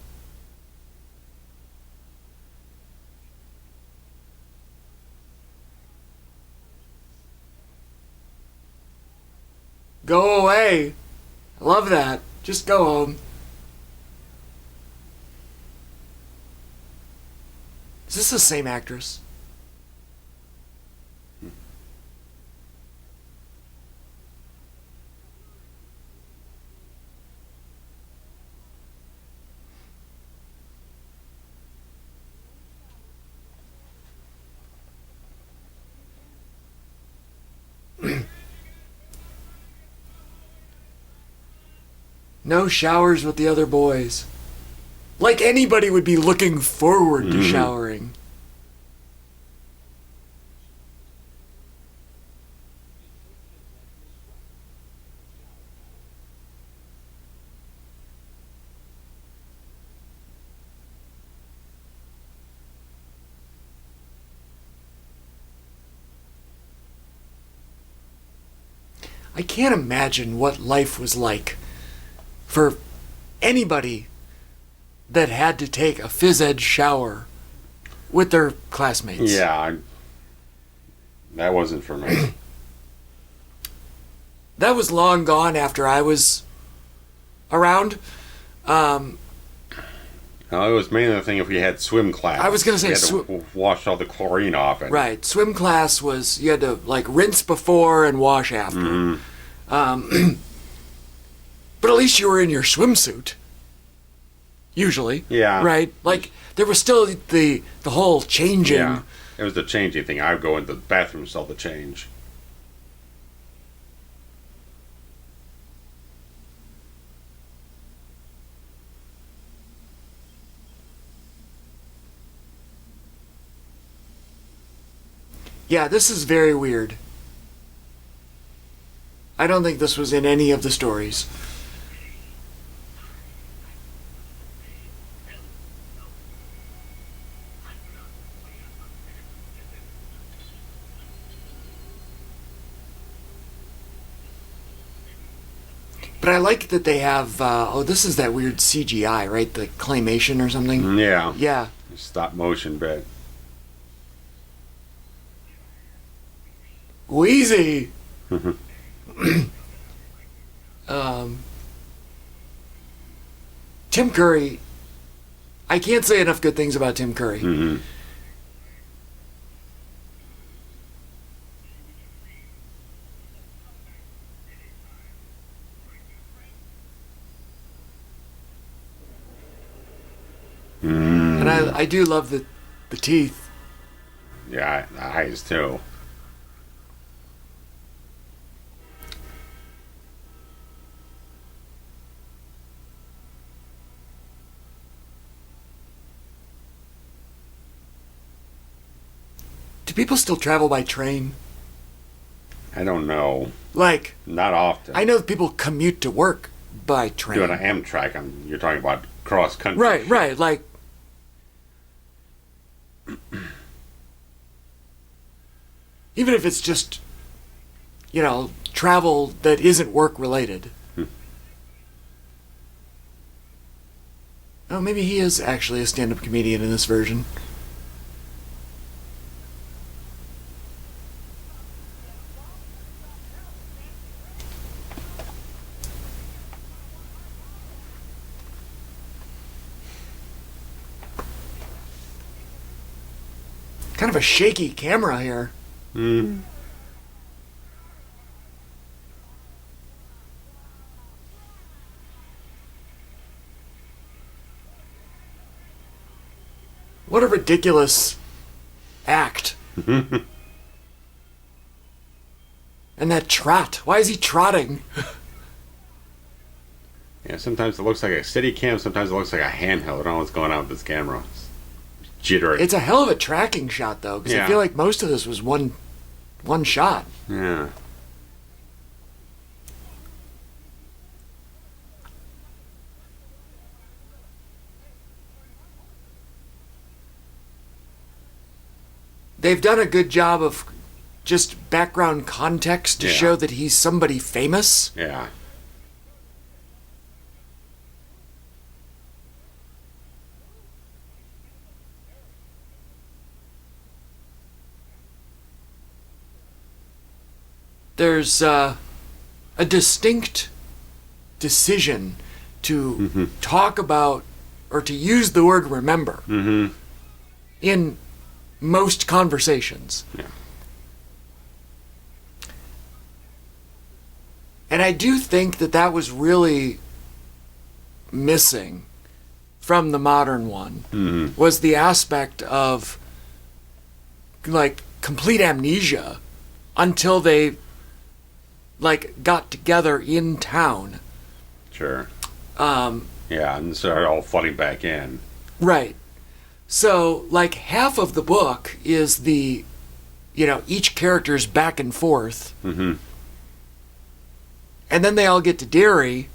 go away. I love that. Just go home. Is this the same actress? No showers with the other boys. Like anybody would be looking forward to showering. I can't imagine what life was like for anybody that had to take a phys ed shower with their classmates.
Yeah, that wasn't for me.
That was long gone after I was around.
No, it was mainly the thing if we had swim class.
I was going to say
we had to wash all the chlorine off it.
Right, swim class was you had to like rinse before and wash after. But at least you were in your swimsuit. Usually.
Yeah.
Right? Like, there was still the whole changing.
Yeah. It was the changing thing. I would go into the bathroom and sell the change.
Yeah, this is very weird. I don't think this was in any of the stories. But I like that they have, this is that weird CGI, right? The claymation or something?
Yeah.
Yeah.
Stop motion bit.
Wheezy! Tim Curry, I can't say enough good things about Tim Curry. And I do love the teeth.
Yeah, the eyes too.
Do people still travel by train?
I don't know.
Like,
not often.
I know people commute to work by train.
Doing an Amtrak, you're talking about cross country.
Right, right. Like, even if it's just, you know, travel that isn't work related. Oh, maybe he is actually a stand-up comedian in this version. Kind of a shaky camera here. What a ridiculous act. And that trot. Why is he trotting?
Yeah, sometimes it looks like a steady cam, sometimes it looks like a handheld. I don't know what's going on with this camera. It's jittery.
It's a hell of a tracking shot, though, because I feel like most of this was one shot.
Yeah.
they've done a good job of just background context to show that he's somebody famous.
Yeah.
There's a distinct decision to talk about or to use the word remember in most conversations.
Yeah.
And I do think that that was really missing from the modern one, was the aspect of like complete amnesia until they like got together in town.
Sure. Yeah, and started all flooding back in.
Right. So like half of the book is the, each character's back and forth. And then they all get to Derry,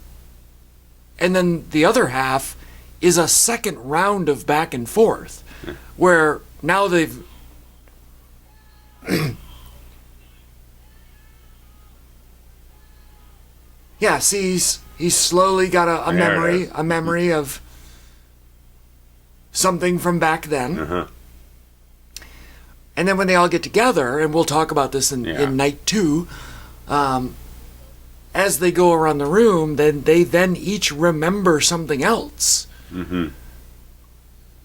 and then the other half is a second round of back and forth, where now they've yeah, see, he's slowly got a memory of something from back then. And then when they all get together, and we'll talk about this in night 2, as they go around the room, then they each remember something else.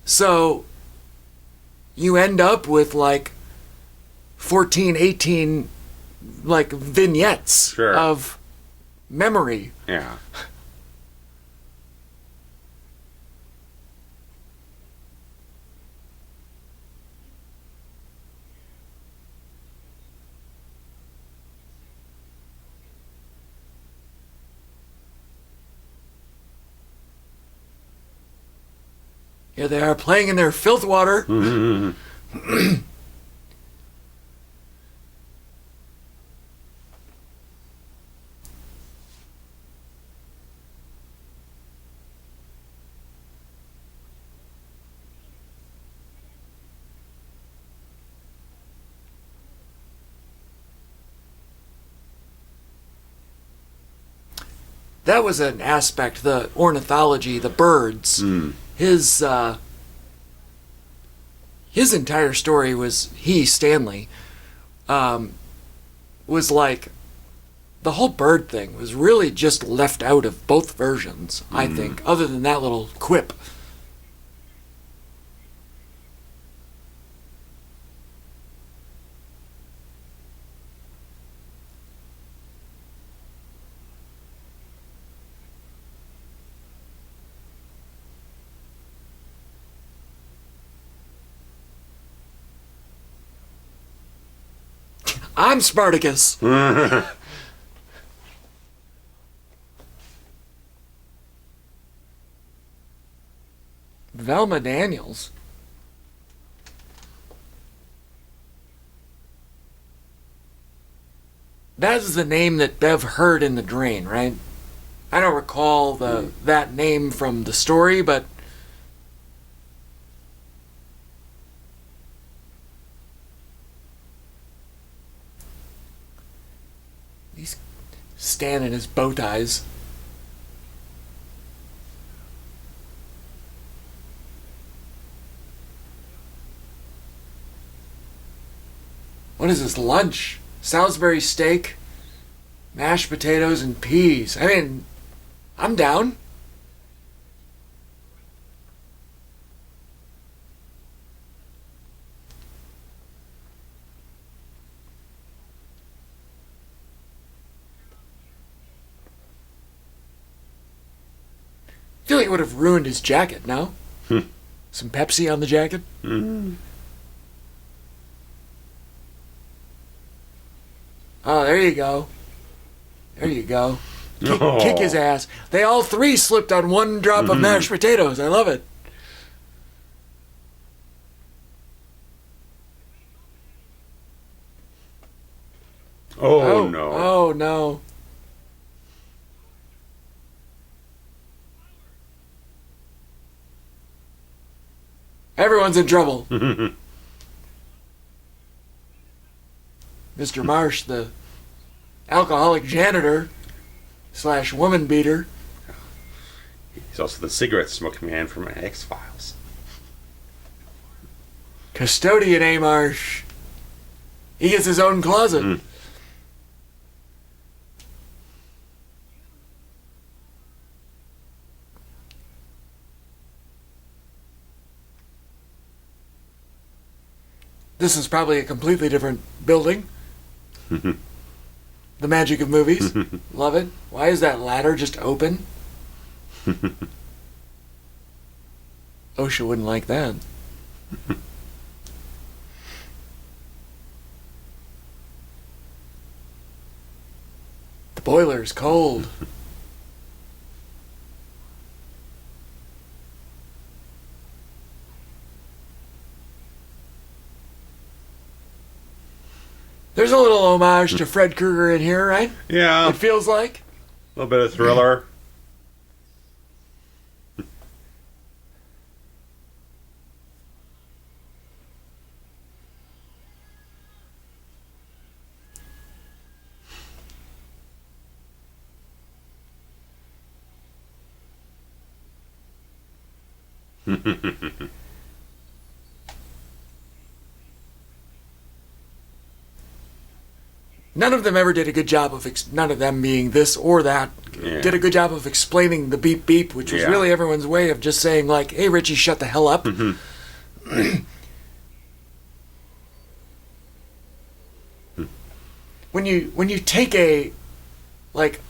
So you end up with like 14, 18 like vignettes of memory.
Yeah.
Here they are playing in their filth water. That was an aspect, the ornithology, the birds. His entire story was, Stanley, was like, the whole bird thing was really just left out of both versions, I think, other than that little quip. I'm Spartacus. Velma Daniels. That is the name that Bev heard in the drain, right? I don't recall that name from the story, but he's standing his bow ties. What is this, lunch? Salisbury steak, mashed potatoes, and peas. I mean, I'm down. I feel like it would have ruined his jacket, no? Some Pepsi on the jacket? Oh, there you go. There you go. Kick his ass. They all three slipped on one drop of mashed potatoes. I love it.
Oh, no.
Oh, no. Everyone's in trouble. Mr. Marsh, the alcoholic janitor / woman beater.
He's also the cigarette smoking man from X-Files.
Custodian A. Marsh. He gets his own closet. Mm. This is probably a completely different building. The magic of movies. Love it. Why is that ladder just open? OSHA wouldn't like that. The boiler's cold. There's a little homage to Fred Krueger in here, right?
Yeah.
It feels like.
A little bit of thriller.
None of them ever did a good job of, none of them being this or that, did a good job of explaining the beep beep, which was really everyone's way of just saying like, hey Richie, shut the hell up. When you take a, like,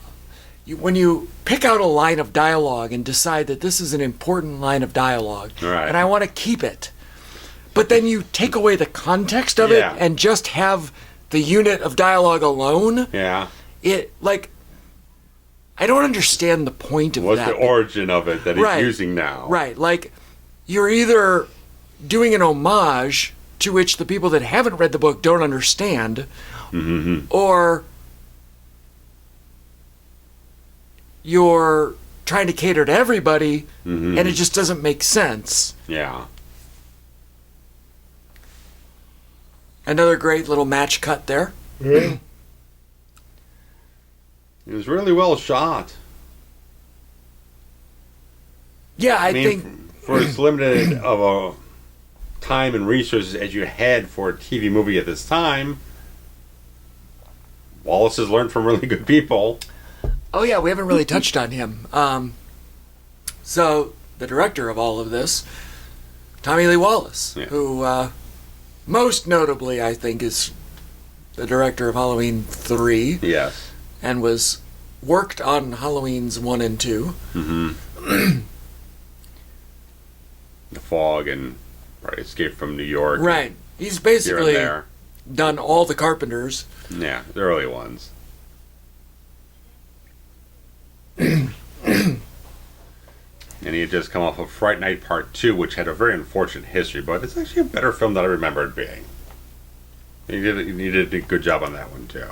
when you pick out a line of dialogue and decide that this is an important line of dialogue, and I want to keep it, but then you take away the context of it and just have the unit of dialogue alone, it, like, I don't understand the point of that.
What's the origin of it that he's using now?
Right, like, you're either doing an homage to which the people that haven't read the book don't understand, or you're trying to cater to everybody, and it just doesn't make sense.
Yeah.
Another great little match cut there.
It was really well shot.
Yeah, I think
for as limited of a time and resources as you had for a TV movie at this time, Wallace has learned from really good people.
Oh yeah, we haven't really touched on him. So the director of all of this, Tommy Lee Wallace, who most notably I think is the director of Halloween 3.
Yes.
And was worked on Halloweens 1 and 2.
The Fog and Escape from New York.
Right. He's basically done all the Carpenters.
Yeah, the early ones. And he had just come off of Fright Night Part 2, which had a very unfortunate history, but it's actually a better film than I remember it being. He did a good job on that one, too.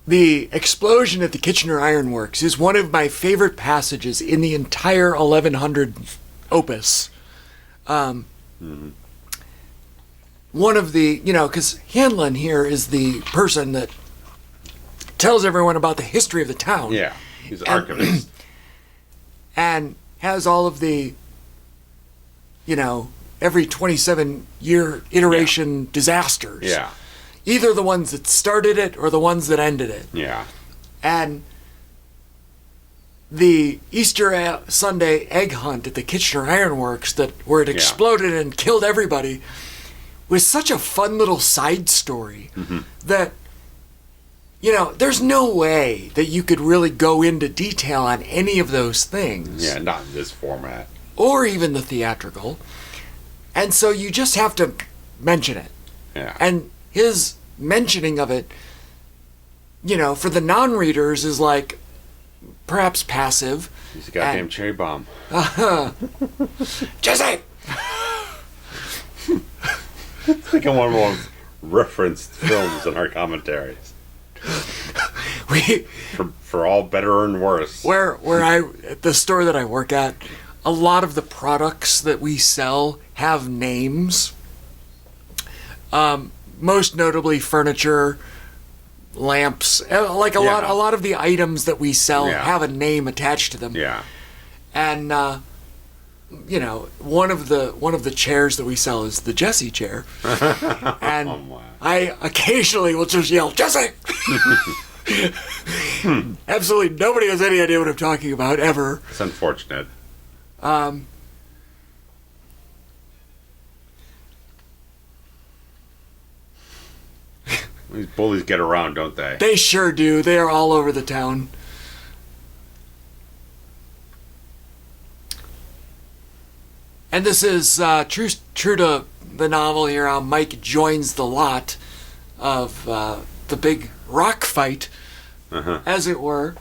The explosion at the Kitchener Iron Works is one of my favorite passages in the entire 1100 opus. One of the, because Hanlon here is the person that tells everyone about the history of the town.
Yeah, he's an archivist.
And has all of the, every 27-year iteration disasters.
Yeah.
Either the ones that started it or the ones that ended it.
Yeah.
And the Easter Sunday egg hunt at the Kitchener Iron Works, where it exploded and killed everybody, was such a fun little side story that, there's no way that you could really go into detail on any of those things.
Yeah, not in this format.
Or even the theatrical. And so you just have to mention it.
Yeah.
And his mentioning of it, for the non-readers is like perhaps passive.
He's a goddamn cherry bomb.
Jesse!
It's like one of the most referenced films in our commentaries. For all better and worse.
At the store that I work at, a lot of the products that we sell have names. Most notably furniture, lamps, like a lot of the items that we sell have a name attached to them.
Yeah.
And one of the chairs that we sell is the Jesse chair. And I occasionally will just yell, "Jesse!" Absolutely nobody has any idea what I'm talking about ever.
It's unfortunate. These bullies get around, don't they?
They sure do. They are all over the town. And this is true to the novel here. How Mike joins the lot of the big rock fight, as it were.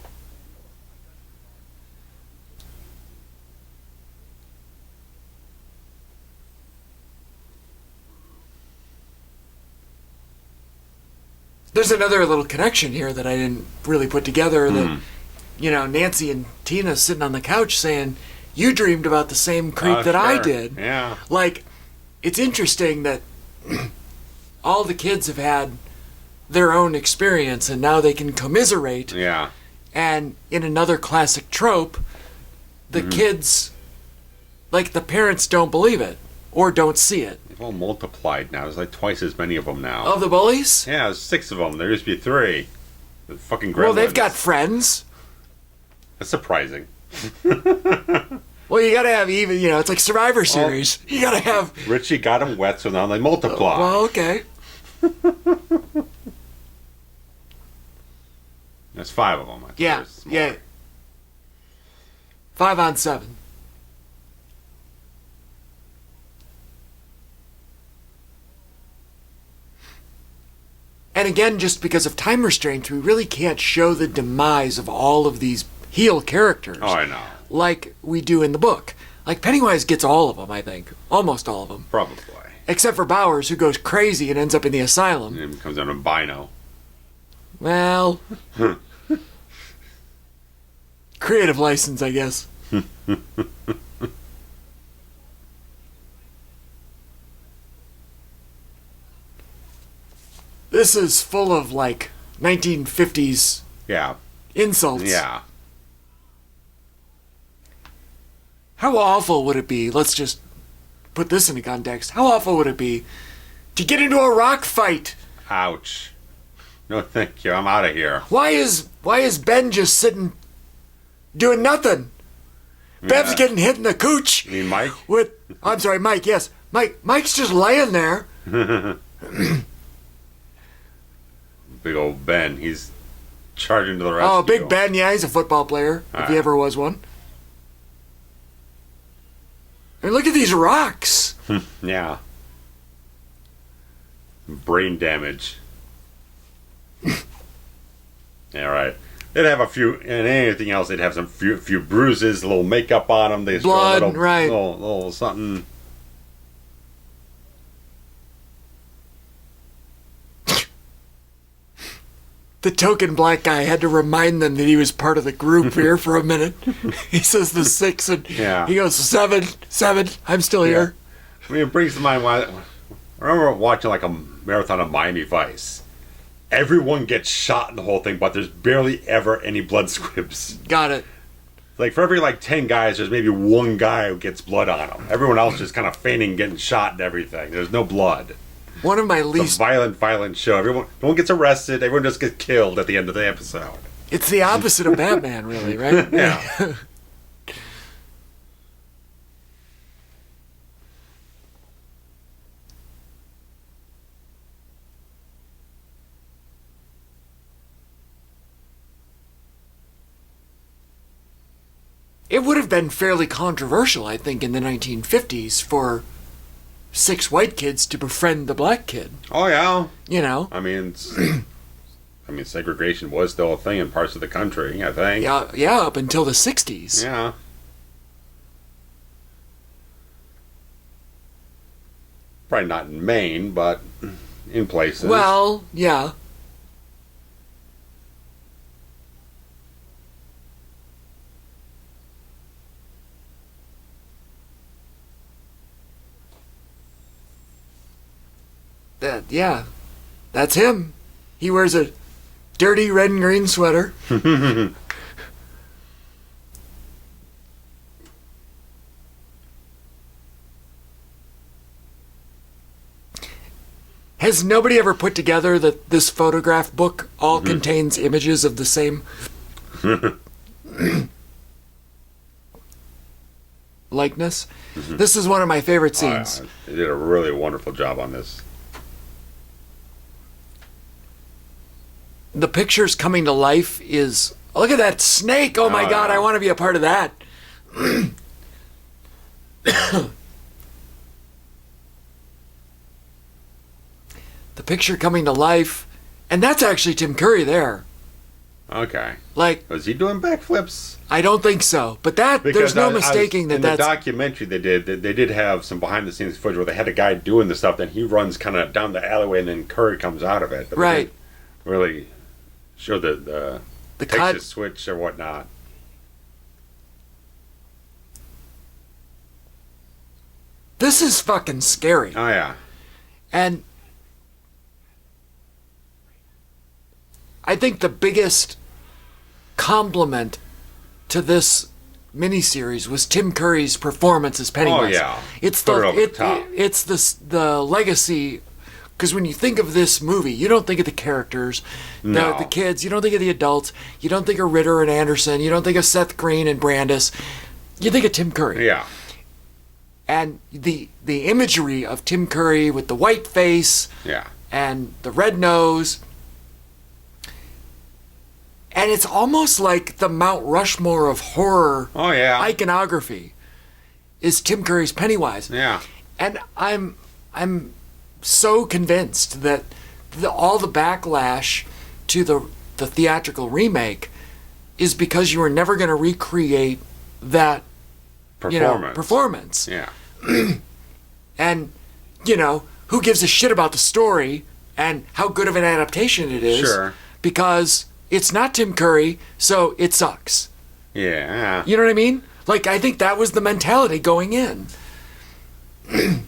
There's another little connection here that I didn't really put together. That Nancy and Tina sitting on the couch saying, "You dreamed about the same creep that I did."
Yeah.
Like, it's interesting that all the kids have had their own experience, and now they can commiserate.
Yeah.
And in another classic trope, the kids, like, the parents don't believe it or don't see it.
They've all multiplied now. There's like twice as many of them now.
Of the bullies?
Yeah, there's 6 of them. There used to be 3. The fucking gremlins.
Well, they've got friends.
That's surprising.
Well, you gotta have even, it's like Survivor Series. You gotta have...
Richie got them wet, so now they multiply.
Well, okay.
There's 5 of them.
Yeah. 5 on 7. And again, just because of time restraints, we really can't show the demise of all of these heel characters.
Oh, I know.
Like we do in the book. Like Pennywise gets all of them, I think. Almost all of them.
Probably.
Except for Bowers, who goes crazy and ends up in the asylum.
And it comes down to Bino.
Well... creative license, I guess. This is full of, like, 1950s insults.
Yeah.
How awful would it be, let's just put this into context, how awful would it be to get into a rock fight?
Ouch. No, thank you. I'm out of here.
Why is Ben just sitting doing nothing? Bev's getting hit in the cooch.
You mean Mike?
I'm sorry, Mike, yes. Mike's just laying there.
Big old Ben. He's charging to the rescue.
Oh, Big Ben, yeah, he's a football player, if he ever was one. I mean, look at these rocks.
Yeah. Brain damage. Yeah, right. They'd have a few, and anything else, they'd have some few bruises, a little makeup on them. They
blood,
a little,
right?
Little something.
The token black guy had to remind them that he was part of the group here for a minute. He says the 6, and he goes 7. I'm still here.
I mean, it brings to mind. I remember watching like a marathon of Miami Vice. Everyone gets shot in the whole thing, but there's barely ever any blood squibs.
Got it.
Like for every 10 guys, there's maybe 1 guy who gets blood on him. Everyone else just kind of fainting, getting shot and everything. There's no blood.
One of my least...
It's a violent show. No one gets arrested. Everyone just gets killed at the end of the episode.
It's the opposite of Batman, really, right?
Yeah.
It would have been fairly controversial, I think, in the 1950s for 6 white kids to befriend the black kid.
Oh, yeah.
I
mean, segregation was still a thing in parts of the country, I think.
Yeah, up until the 60s.
Yeah. Probably not in Maine, but in places.
Well, yeah. Yeah, that's him. He wears a dirty red and green sweater. Has nobody ever put together that this photograph book all contains images of the same likeness? This is one of my favorite scenes.
They did a really wonderful job on this.
The pictures coming to life is... Look at that snake! Oh my God, I want to be a part of that. The picture coming to life, and that's actually Tim Curry there.
Okay.
Like,
was he doing backflips?
I don't think so, but there's no mistaking that that's...
In the documentary they did have some behind-the-scenes footage where they had a guy doing the stuff, then he runs kind of down the alleyway, and then Curry comes out of it. But
right.
Really show the
cut
switch or whatnot.
This is fucking scary.
Oh yeah.
And I think the biggest compliment to this miniseries was Tim Curry's performance as Pennywise.
Oh yeah.
It's the legacy, because when you think of this movie, you don't think of the characters, the kids, you don't think of the adults, you don't think of Ritter and Anderson, you don't think of Seth Green and Brandis, you think of Tim Curry.
Yeah.
And the imagery of Tim Curry with the white face, and the red nose, and it's almost like the Mount Rushmore of horror iconography is Tim Curry's Pennywise.
Yeah.
And I'm so convinced that all the backlash to the theatrical remake is because you were never going to recreate that performance.
Yeah.
And, who gives a shit about the story and how good of an adaptation it is?
Sure.
Because it's not Tim Curry, so it sucks.
Yeah.
You know what I mean? Like, I think that was the mentality going in. And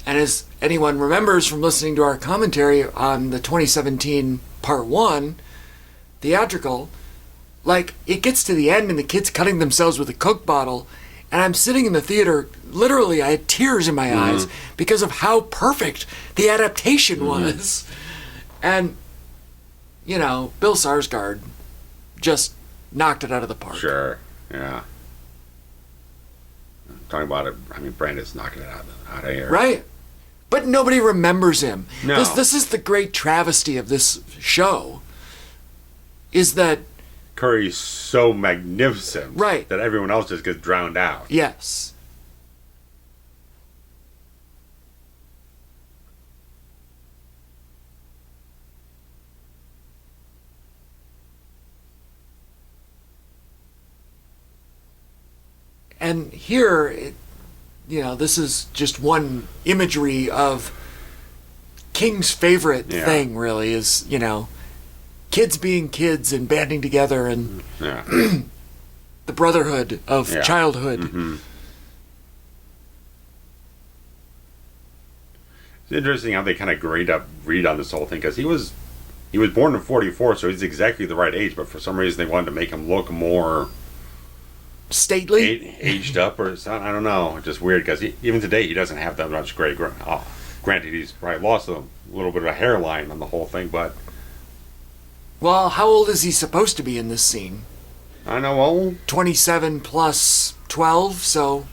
as anyone remembers from listening to our commentary on the 2017 Part 1 theatrical, like, it gets to the end and the kid's cutting themselves with a Coke bottle, and I'm sitting in the theater, literally I had tears in my eyes because of how perfect the adaptation was. And, Bill Skarsgård just knocked it out of the park.
Sure, yeah. Talking about it, I mean, Brandis knocking it out of here.
Right. But nobody remembers him.
No.
This is the great travesty of this show, is that
Curry's so magnificent that everyone else just gets drowned out.
Yes. And here, this is just one imagery of King's favorite thing, really, is, kids being kids and banding together and the brotherhood of childhood.
Mm-hmm. It's interesting how they kind of grade up Reid on this whole thing, because he was born in 44, so he's exactly the right age, but for some reason they wanted to make him look more
stately,
aged up, or something. I don't know. Just weird, because even today he doesn't have that much gray. Granted, he's probably lost a little bit of a hairline on the whole thing, but.
Well, how old is he supposed to be in this scene?
I know, old.
27 plus 12, so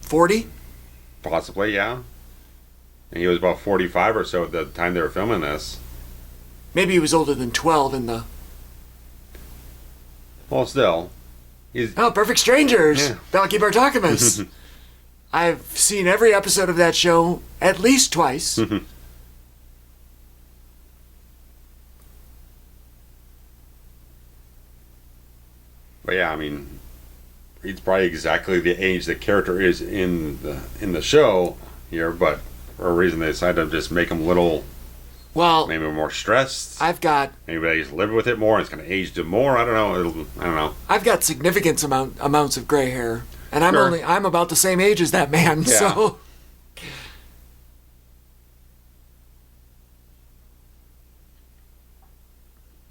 40?
Possibly, yeah. And he was about 45 or so at the time they were filming this.
Maybe he was older than 12 in the...
Well, still.
Perfect Strangers! Balky Bartokomous! I've seen every episode of that show at least twice.
But yeah, I mean, he's probably exactly the age the character is in the show here, but for a reason they decided to just make him a little, maybe more stressed. Maybe he's lived with it more and it's kind of aged him more. I don't know.
I've got significant amounts of gray hair, and I'm about the same age as that man.
Yeah.
So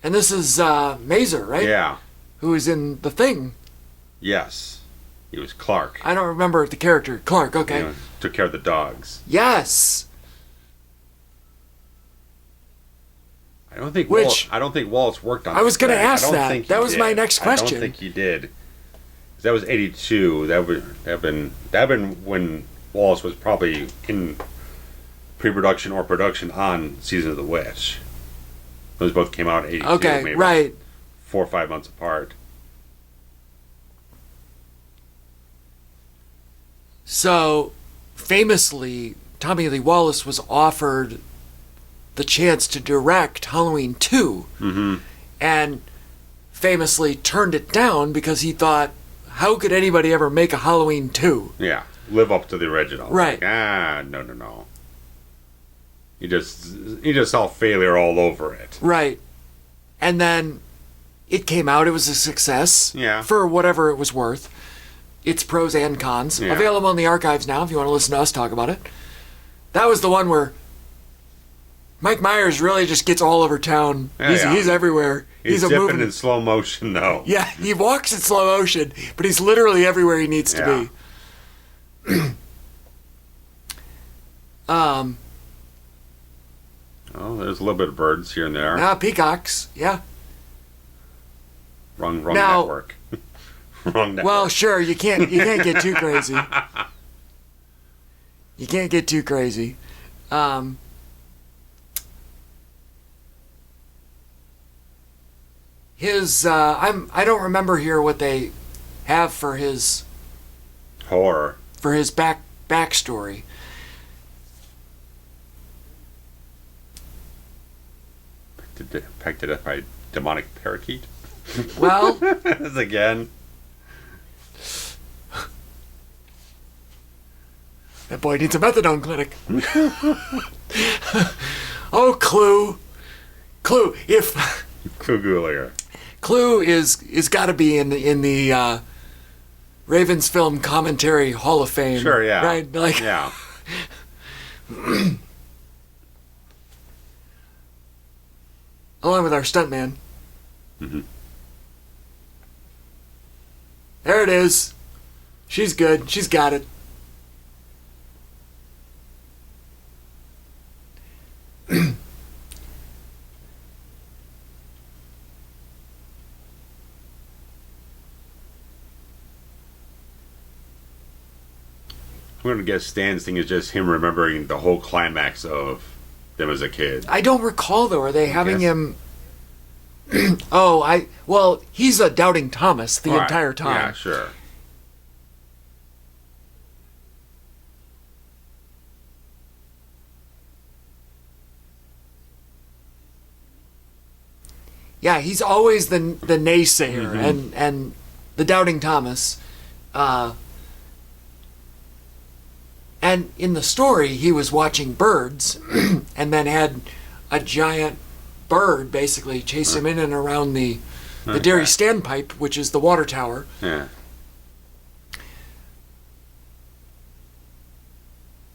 And this is Masur, right?
Yeah.
Who is in The Thing.
Yes. He was Clark.
I don't remember the character. Clark, okay.
You know, took care of the dogs.
Yes.
I don't think Wallace worked on.
I was going to ask that. That was my next question.
I don't think he did. That was 82. That would have been when Wallace was probably in pre-production or production on Season of the Witch. Those both came out in 82.
Okay,
maybe
right.
4 or 5 months apart.
So, famously, Tommy Lee Wallace was offered the chance to direct Halloween 2.
Mm-hmm.
And famously turned it down because he thought, how could anybody ever make a Halloween 2?
Yeah, live up to the original.
Right.
Like, no. You just saw failure all over it.
Right. And then it came out. It was a success.
Yeah.
For whatever it was worth. Its pros and cons.
Yeah.
Available in the archives now if you want to listen to us talk about it. That was the one where Mike Myers really just gets all over town.
Yeah,
He's everywhere.
He's
a
dipping
moving
in slow motion, though.
Yeah, he walks in slow motion, but he's literally everywhere he needs to be.
Oh, there's a little bit of birds here and there.
Peacocks, yeah.
Wrong
now,
network. Wrong network.
Well, sure, you can't get too crazy. You can't get too crazy. I don't remember here what they have for his
horror.
For his backstory.
Pecked it up by demonic parakeet.
Well,
this again.
That boy needs a methadone clinic. Oh, Clue. If
Clue Ghoulier.
Clue is got to be in the RavensFilm Commentary Hall of Fame.
Sure, yeah.
Right? Like,
yeah.
Along with our stuntman.
Mm-hmm.
There it is. She's good. She's got it.
I'm going to guess Stan's thing is just him remembering the whole climax of them as a kid.
I don't recall, though. Are they having him... Well, he's a doubting Thomas the entire time.
Yeah, sure.
Yeah, he's always the naysayer and the doubting Thomas. And in the story, he was watching birds and then had a giant bird basically chase him in and around the dairy standpipe, which is the water tower.
Yeah.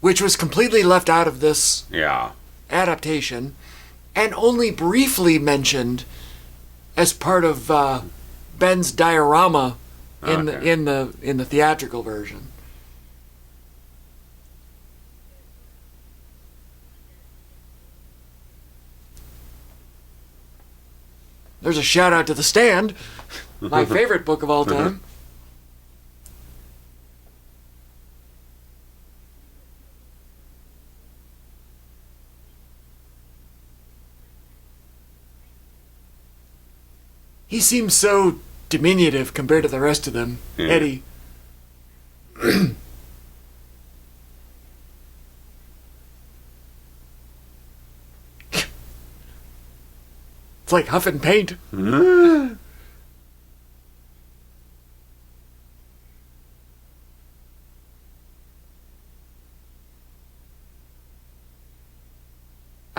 Which was completely left out of this
Yeah.
adaptation and only briefly mentioned as part of Ben's diorama in the theatrical version. There's a shout out to The Stand, my favorite book of all time. He seems so diminutive compared to the rest of them, Eddie. It's like huffing paint. I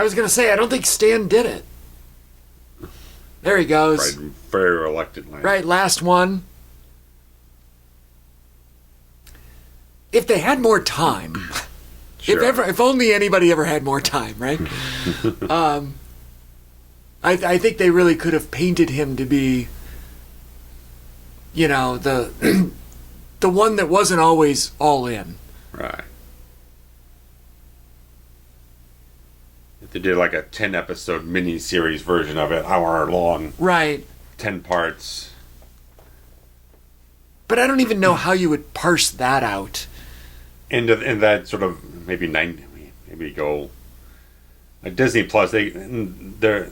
was going to say, I don't think Stan did it. There he goes.
Right, very reluctantly.
Right, last one. If they had more time,
Sure.
if only anybody ever had more time, right? I think they really could have painted him to be, the the one that wasn't always all in.
Right. If they did like a 10-episode mini-series version of it, hour long.
Right.
10 parts.
But I don't even know how you would parse that out.
In that sort of maybe go like Disney Plus. Their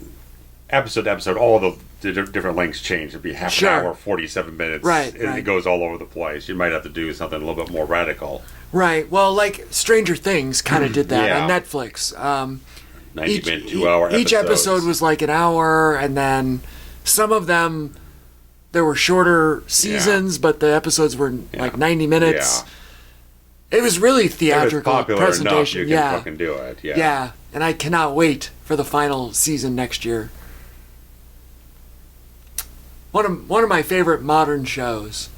episode to episode, all the different lengths change. It'd be half an hour, 47 minutes.
Right,
It goes all over the place. You might have to do something a little bit more radical.
Right. Well, like Stranger Things kind of did that on Netflix.
90-minute, 2-hour episodes.
Each episode was like an hour, and then some of them, there were shorter seasons, but the episodes were like 90 minutes. Yeah. It was really theatrical presentation.
Enough, you can fucking do it. Yeah.
Yeah, and I cannot wait for the final season next year. One of my favorite modern shows.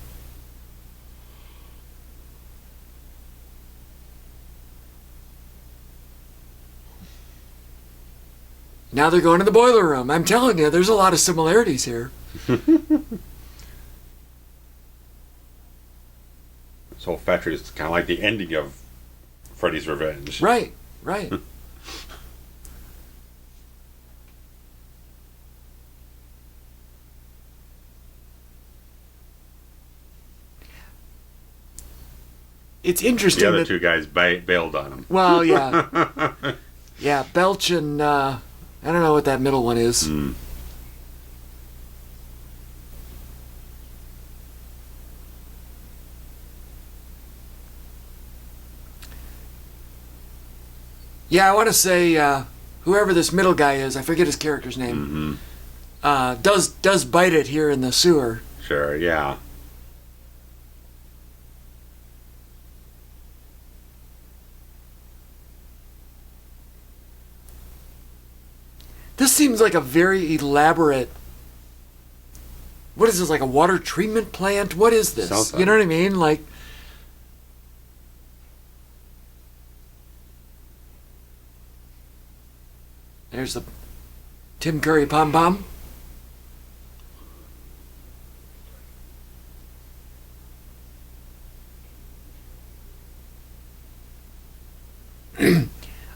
Now they're going to the boiler room. I'm telling you, there's a lot of similarities here.
This whole factory is kind of like the ending of Freddy's Revenge.
Right. It's interesting.
The other two guys bailed on him.
Well, yeah. Yeah, Belch and, I don't know what that middle one is. Yeah, I want to say whoever this middle guy is, I forget his character's name, does bite it here in the sewer.
Sure, yeah.
This seems like a very elaborate... What is this, like a water treatment plant? What is this?
Something.
You know what I mean? Like... There's the Tim Curry pom-pom.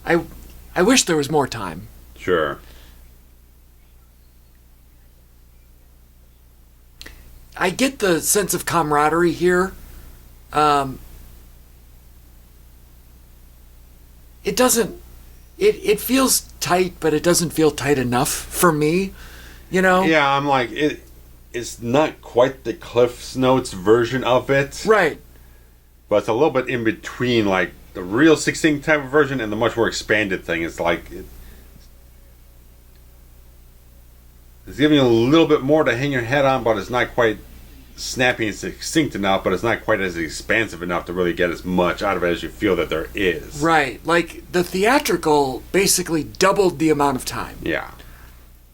I wish there was more time.
Sure.
I get the sense of camaraderie here. It doesn't... It feels tight, but it doesn't feel tight enough for me, you know?
Yeah, I'm like, it's not quite the Cliff's Notes version of it.
Right.
But it's a little bit in between, like, the real 16 type of version and the much more expanded thing. It's like... It's giving you a little bit more to hang your head on, but it's not quite snappy and succinct enough, but it's not quite as expansive enough to really get as much out of it as you feel that there is.
Right. Like, the theatrical basically doubled the amount of time.
Yeah.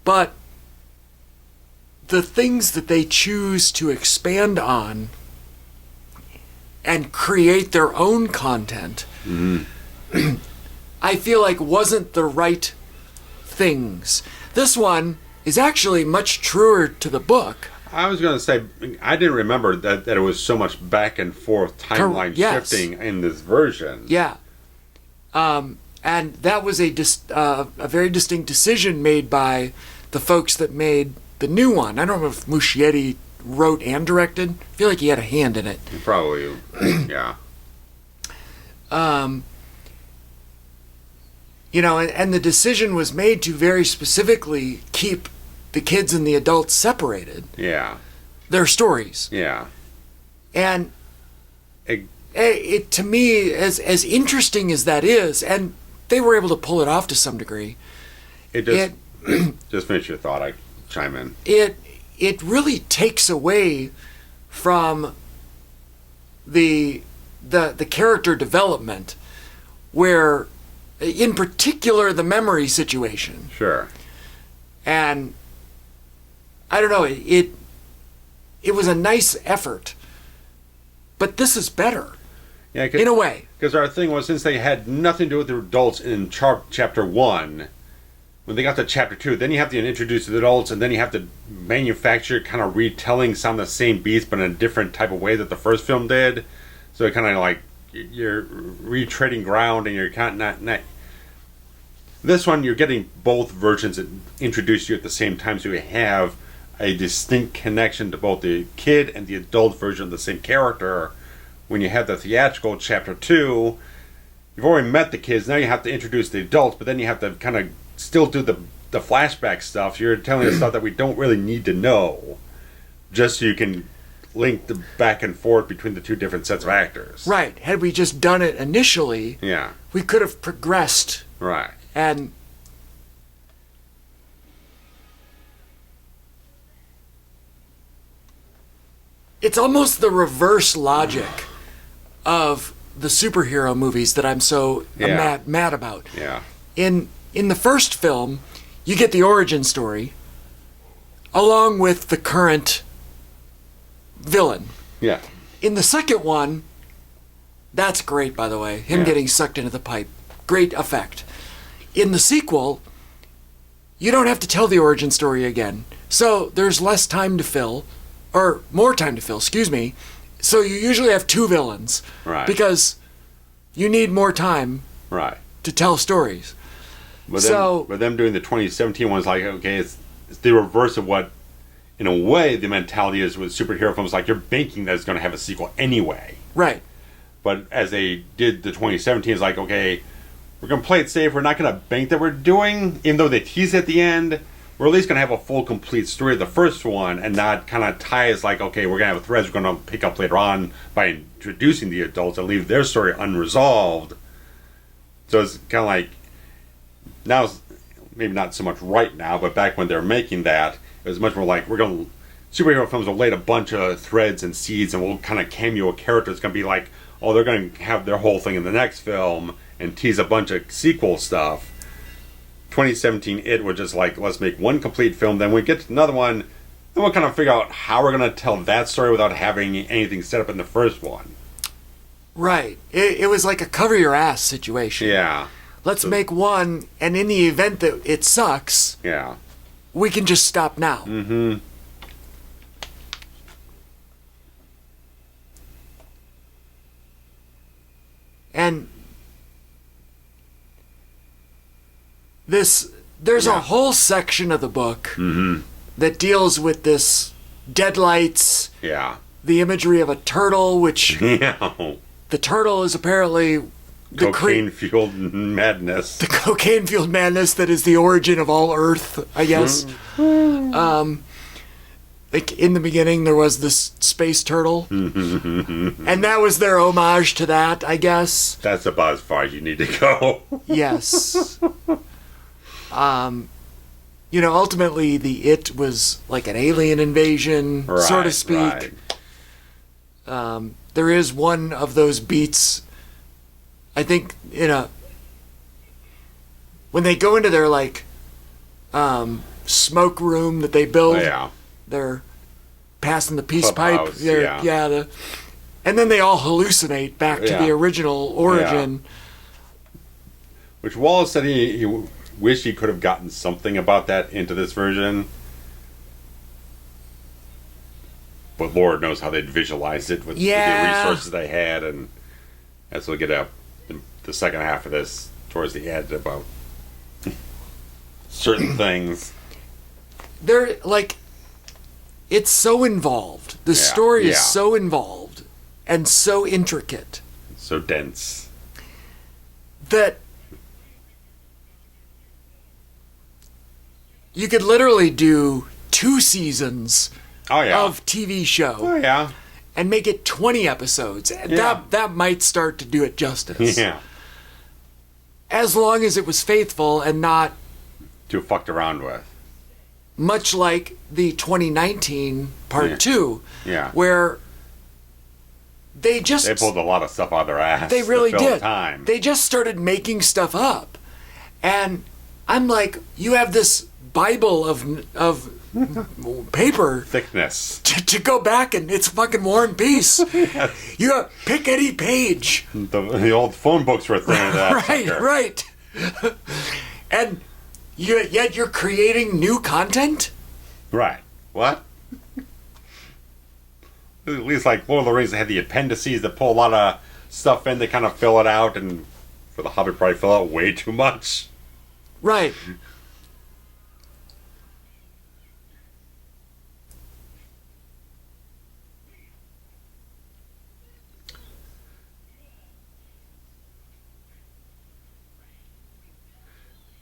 But the things that they choose to expand on and create their own content, I feel like wasn't the right things. This one is actually much truer to the book.
I was going to say, I didn't remember that it was so much back and forth timeline shifting in this version.
Yeah. And that was a very distinct decision made by the folks that made the new one. I don't know if Muschietti wrote and directed. I feel like he had a hand in it.
Probably, yeah.
You know, and the decision was made to very specifically keep the kids and the adults separated.
Yeah.
Their stories.
Yeah.
And it to me, as interesting as that is, and they were able to pull it off to some degree.
Just finish your thought. I chime in.
It really takes away from the character development, where, in particular, the memory situation.
Sure.
And I don't know, it was a nice effort, but this is better.
Yeah,
in a way.
Because our thing was, since they had nothing to do with the adults in chapter 1, when they got to chapter 2, then you have to introduce the adults, and then you have to manufacture kind of retelling some of the same beats, but in a different type of way that the first film did. So it kind of like you're retreading ground, and you're kind of not. This one, you're getting both versions that introduce you at the same time, so you have a distinct connection to both the kid and the adult version of the same character. When you have the theatrical chapter 2, you've already met the kids, now you have to introduce the adults, but then you have to kind of still do the flashback stuff. So you're telling us stuff that we don't really need to know, just so you can link the back and forth between the two different sets of actors.
Right. Had we just done it initially,
yeah,
we could have progressed.
Right.
And it's almost the reverse logic of the superhero movies that I'm so mad about.
Yeah.
In the first film, you get the origin story along with the current villain.
Yeah.
In the second one, that's great, by the way. Him getting sucked into the pipe. Great effect. In the sequel, you don't have to tell the origin story again. So there's less time to fill, or more time to fill, excuse me. So you usually have two villains.
Right.
Because you need more time
right.
to tell stories.
But them doing the 2017 one is like, okay, it's the reverse of what, in a way, the mentality is with superhero films. Like, you're banking that it's going to have a sequel anyway.
Right.
But as they did the 2017, it's like, okay, we're going to play it safe. We're not going to bank that we're doing, even though they tease at the end. We're at least going to have a full, complete story of the first one and not kind of tie as like, okay, we're going to have threads we're going to pick up later on by introducing the adults and leave their story unresolved. So it's kind of like, now, maybe not so much right now, but back when they were making that, it was much more like, superhero films will lay a bunch of threads and seeds, and we'll kind of cameo a character. It's going to be like, oh, they're going to have their whole thing in the next film and tease a bunch of sequel stuff. 2017, it was just like, let's make one complete film, then we get to another one, then we'll kind of figure out how we're going to tell that story without having anything set up in the first one.
Right. It was like a cover your ass situation.
Yeah.
Let's make one, and in the event that it sucks, we can just stop now.
Mm-hmm.
And there's a whole section of the book that deals with this deadlights, the imagery of a turtle, which the turtle is apparently
cocaine-fueled madness.
The cocaine-fueled madness that is the origin of all Earth, I guess. Like in the beginning, there was this space turtle, and that was their homage to that, I guess.
That's about as far as you need to go.
Yes. Ultimately, it was like an alien invasion, so to speak.
Right.
There is one of those beats, I think, when they go into their, like, smoke room that they build, they're passing the peace pipe. And then they all hallucinate back to the original origin.
Which Wallace said he wished he could have gotten something about that into this version. But Lord knows how they'd visualize it with the resources they had, and as we'll get up in the second half of this, towards the end, about certain things.
They're like, it's so involved. The story is so involved and so intricate.
So dense.
That you could literally do 2 seasons of TV show and make it 20 episodes. That might start to do it justice.
Yeah.
As long as it was faithful and not
too fucked around with.
Much like the 2019 part 2, where they
pulled a lot of stuff out of their ass.
They really did.
Time.
They just started making stuff up, and I'm like, you have this Bible of paper
thickness
to go back, and it's fucking War and Peace. You pick any page.
The old phone books were thin.
Right. And Yet you're creating new content?
Right. What? At least like Lord of the Rings, they had the appendices that pull a lot of stuff in, they kind of fill it out, and for The Hobbit probably fill out way too much.
Right.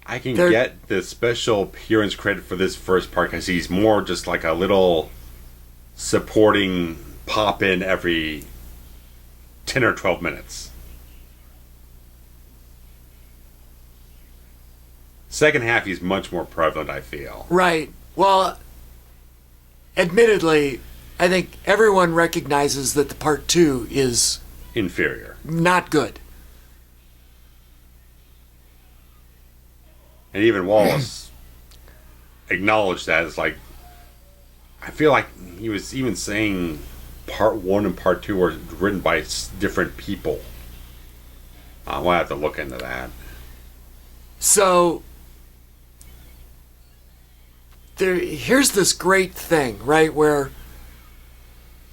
I can get the special appearance credit for this first part because he's more just like a little supporting pop in every 10 or 12 minutes. Second half, he's much more prevalent, I feel.
Right. Well, admittedly, I think everyone recognizes that the part 2 is
inferior.
Not good.
And even Wallace acknowledged that. It's like, I feel like he was even saying part 1 and part 2 were written by different people. We'll have to look into that.
So, here's this great thing, right, where,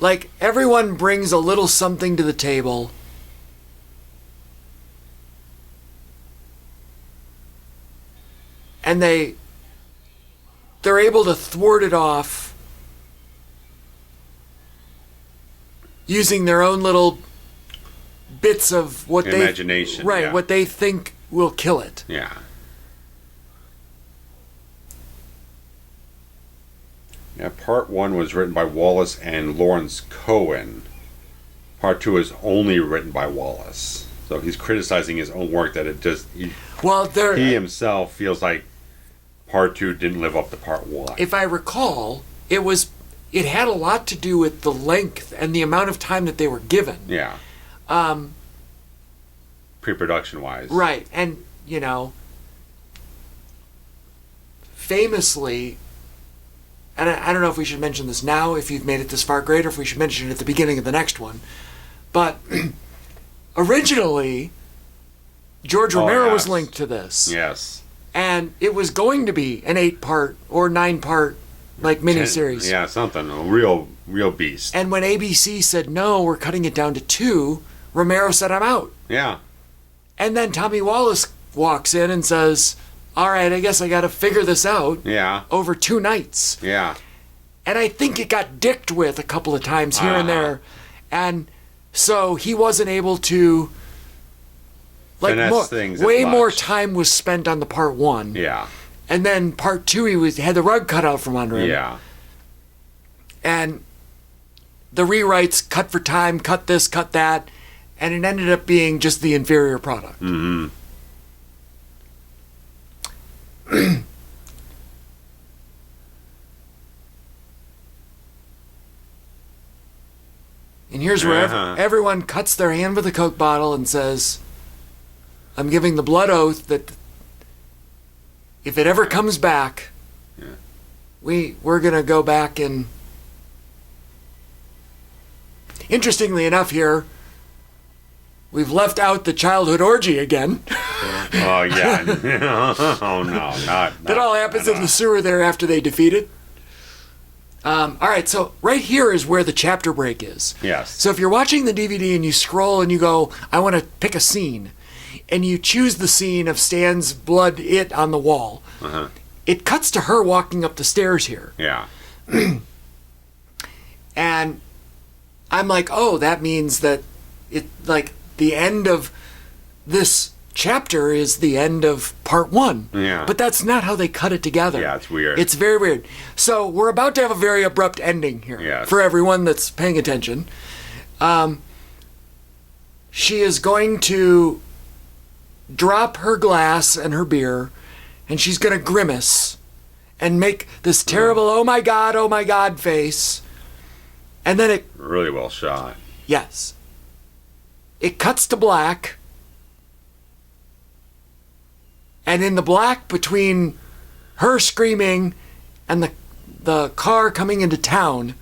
like, everyone brings a little something to the table. And they're able to thwart it off using their own little bits of what
imagination,
what they think will kill it.
Yeah. Yeah, part 1 was written by Wallace and Lawrence Cohen. Part 2 is only written by Wallace. So he's criticizing his own work that it just... he himself feels like part 2 didn't live up to part 1.
If I recall, it had a lot to do with the length and the amount of time that they were given.
Yeah. Pre-production wise.
Right. And, famously, and I don't know if we should mention this now, if you've made it this far great, or if we should mention it at the beginning of the next one. But originally, George Romero was linked to this.
Yes.
And it was going to be an 8-part or 9-part miniseries.
Yeah, something. A real beast.
And when ABC said, no, we're cutting it down to 2, Romero said, I'm out.
Yeah.
And then Tommy Wallace walks in and says, all right, I guess I got to figure this out.
Yeah.
Over 2 nights.
Yeah.
And I think it got dicked with a couple of times here and there. And so he wasn't able to... way more time was spent on the part 1.
Yeah.
And then part 2, he had the rug cut out from under him.
Yeah.
And the rewrites cut for time, cut this, cut that, and it ended up being just the inferior product.
Mm-hmm.
And here's where everyone cuts their hand with a Coke bottle and says, I'm giving the blood oath that if it ever comes back, we're going to go back and... Interestingly enough here, we've left out the childhood orgy again.
Oh, yeah. Oh, no. Not
that all happens in the sewer there after they defeat it. All right, so right here is where the chapter break is.
Yes.
So if you're watching the DVD and you scroll and you go, I want to pick a scene, and you choose the scene of Stan's blood on the wall, it cuts to her walking up the stairs here.
Yeah.
And I'm like, oh, that means that the end of this chapter is the end of part 1.
Yeah.
But that's not how they cut it together.
Yeah, it's weird.
It's very weird. So we're about to have a very abrupt ending here for everyone that's paying attention. She is going to drop her glass and her beer, and she's going to grimace and make this terrible oh my God face. And then it...
Really well shot.
Yes. It cuts to black. And in the black between her screaming and the car coming into town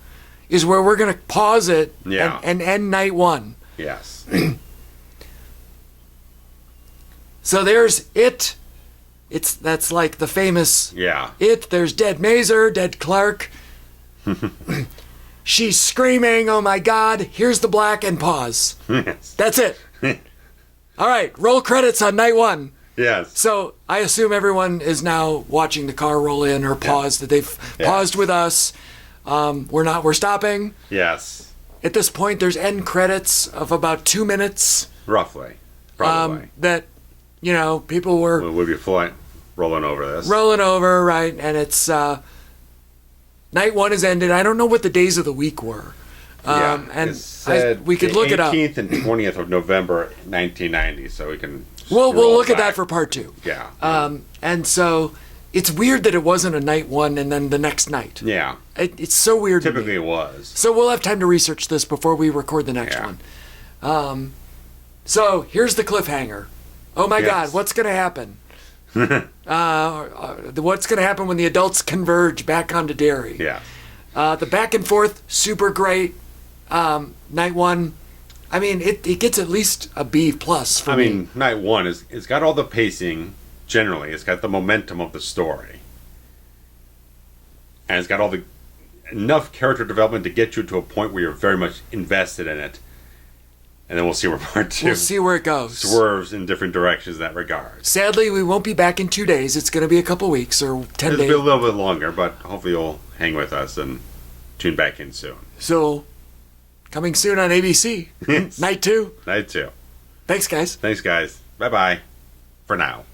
is where we're going to pause it and end night 1.
Yes.
So there's it that's like the famous
Yeah.
There's dead Masur, dead Clark. She's screaming, oh my God, here's the black, and pause.
Yes.
That's it. All right, roll credits on night one.
Yes.
So I assume everyone is now watching the car roll in or pause, that they've paused with us. We're stopping.
Yes.
At this point, there's end credits of about 2 minutes.
Roughly. Probably.
That, people were...
We'll be rolling over this.
Rolling over, right, and it's... night one has ended. I don't know what the days of the week were. We could look it up.
18th and 20th of November, 1990, so we can...
We'll look at that for part two.
Yeah.
And so it's weird that it wasn't a night one and then the next night.
Yeah.
It's so weird.
Typically it was.
So we'll have time to research this before we record the next one. So here's the cliffhanger. Oh my God, what's going to happen? What's going to happen when the adults converge back onto Derry?
Yeah.
The back and forth, super great. Night one, I mean, it gets at least a B+ for me.
I mean, night one it's got all the pacing. Generally, it's got the momentum of the story, and it's got all the enough character development to get you to a point where you're very much invested in it. And then we'll see where part two.
We'll see where it goes.
Swerves in different directions in that regard.
Sadly, we won't be back in 2 days. It's going to be a couple weeks or 10 days.
It'll be a little bit longer, but hopefully you'll hang with us and tune back in soon.
So, coming soon on ABC.
Yes.
Night two.
Night two.
Thanks, guys.
Thanks, guys. Bye-bye. For now.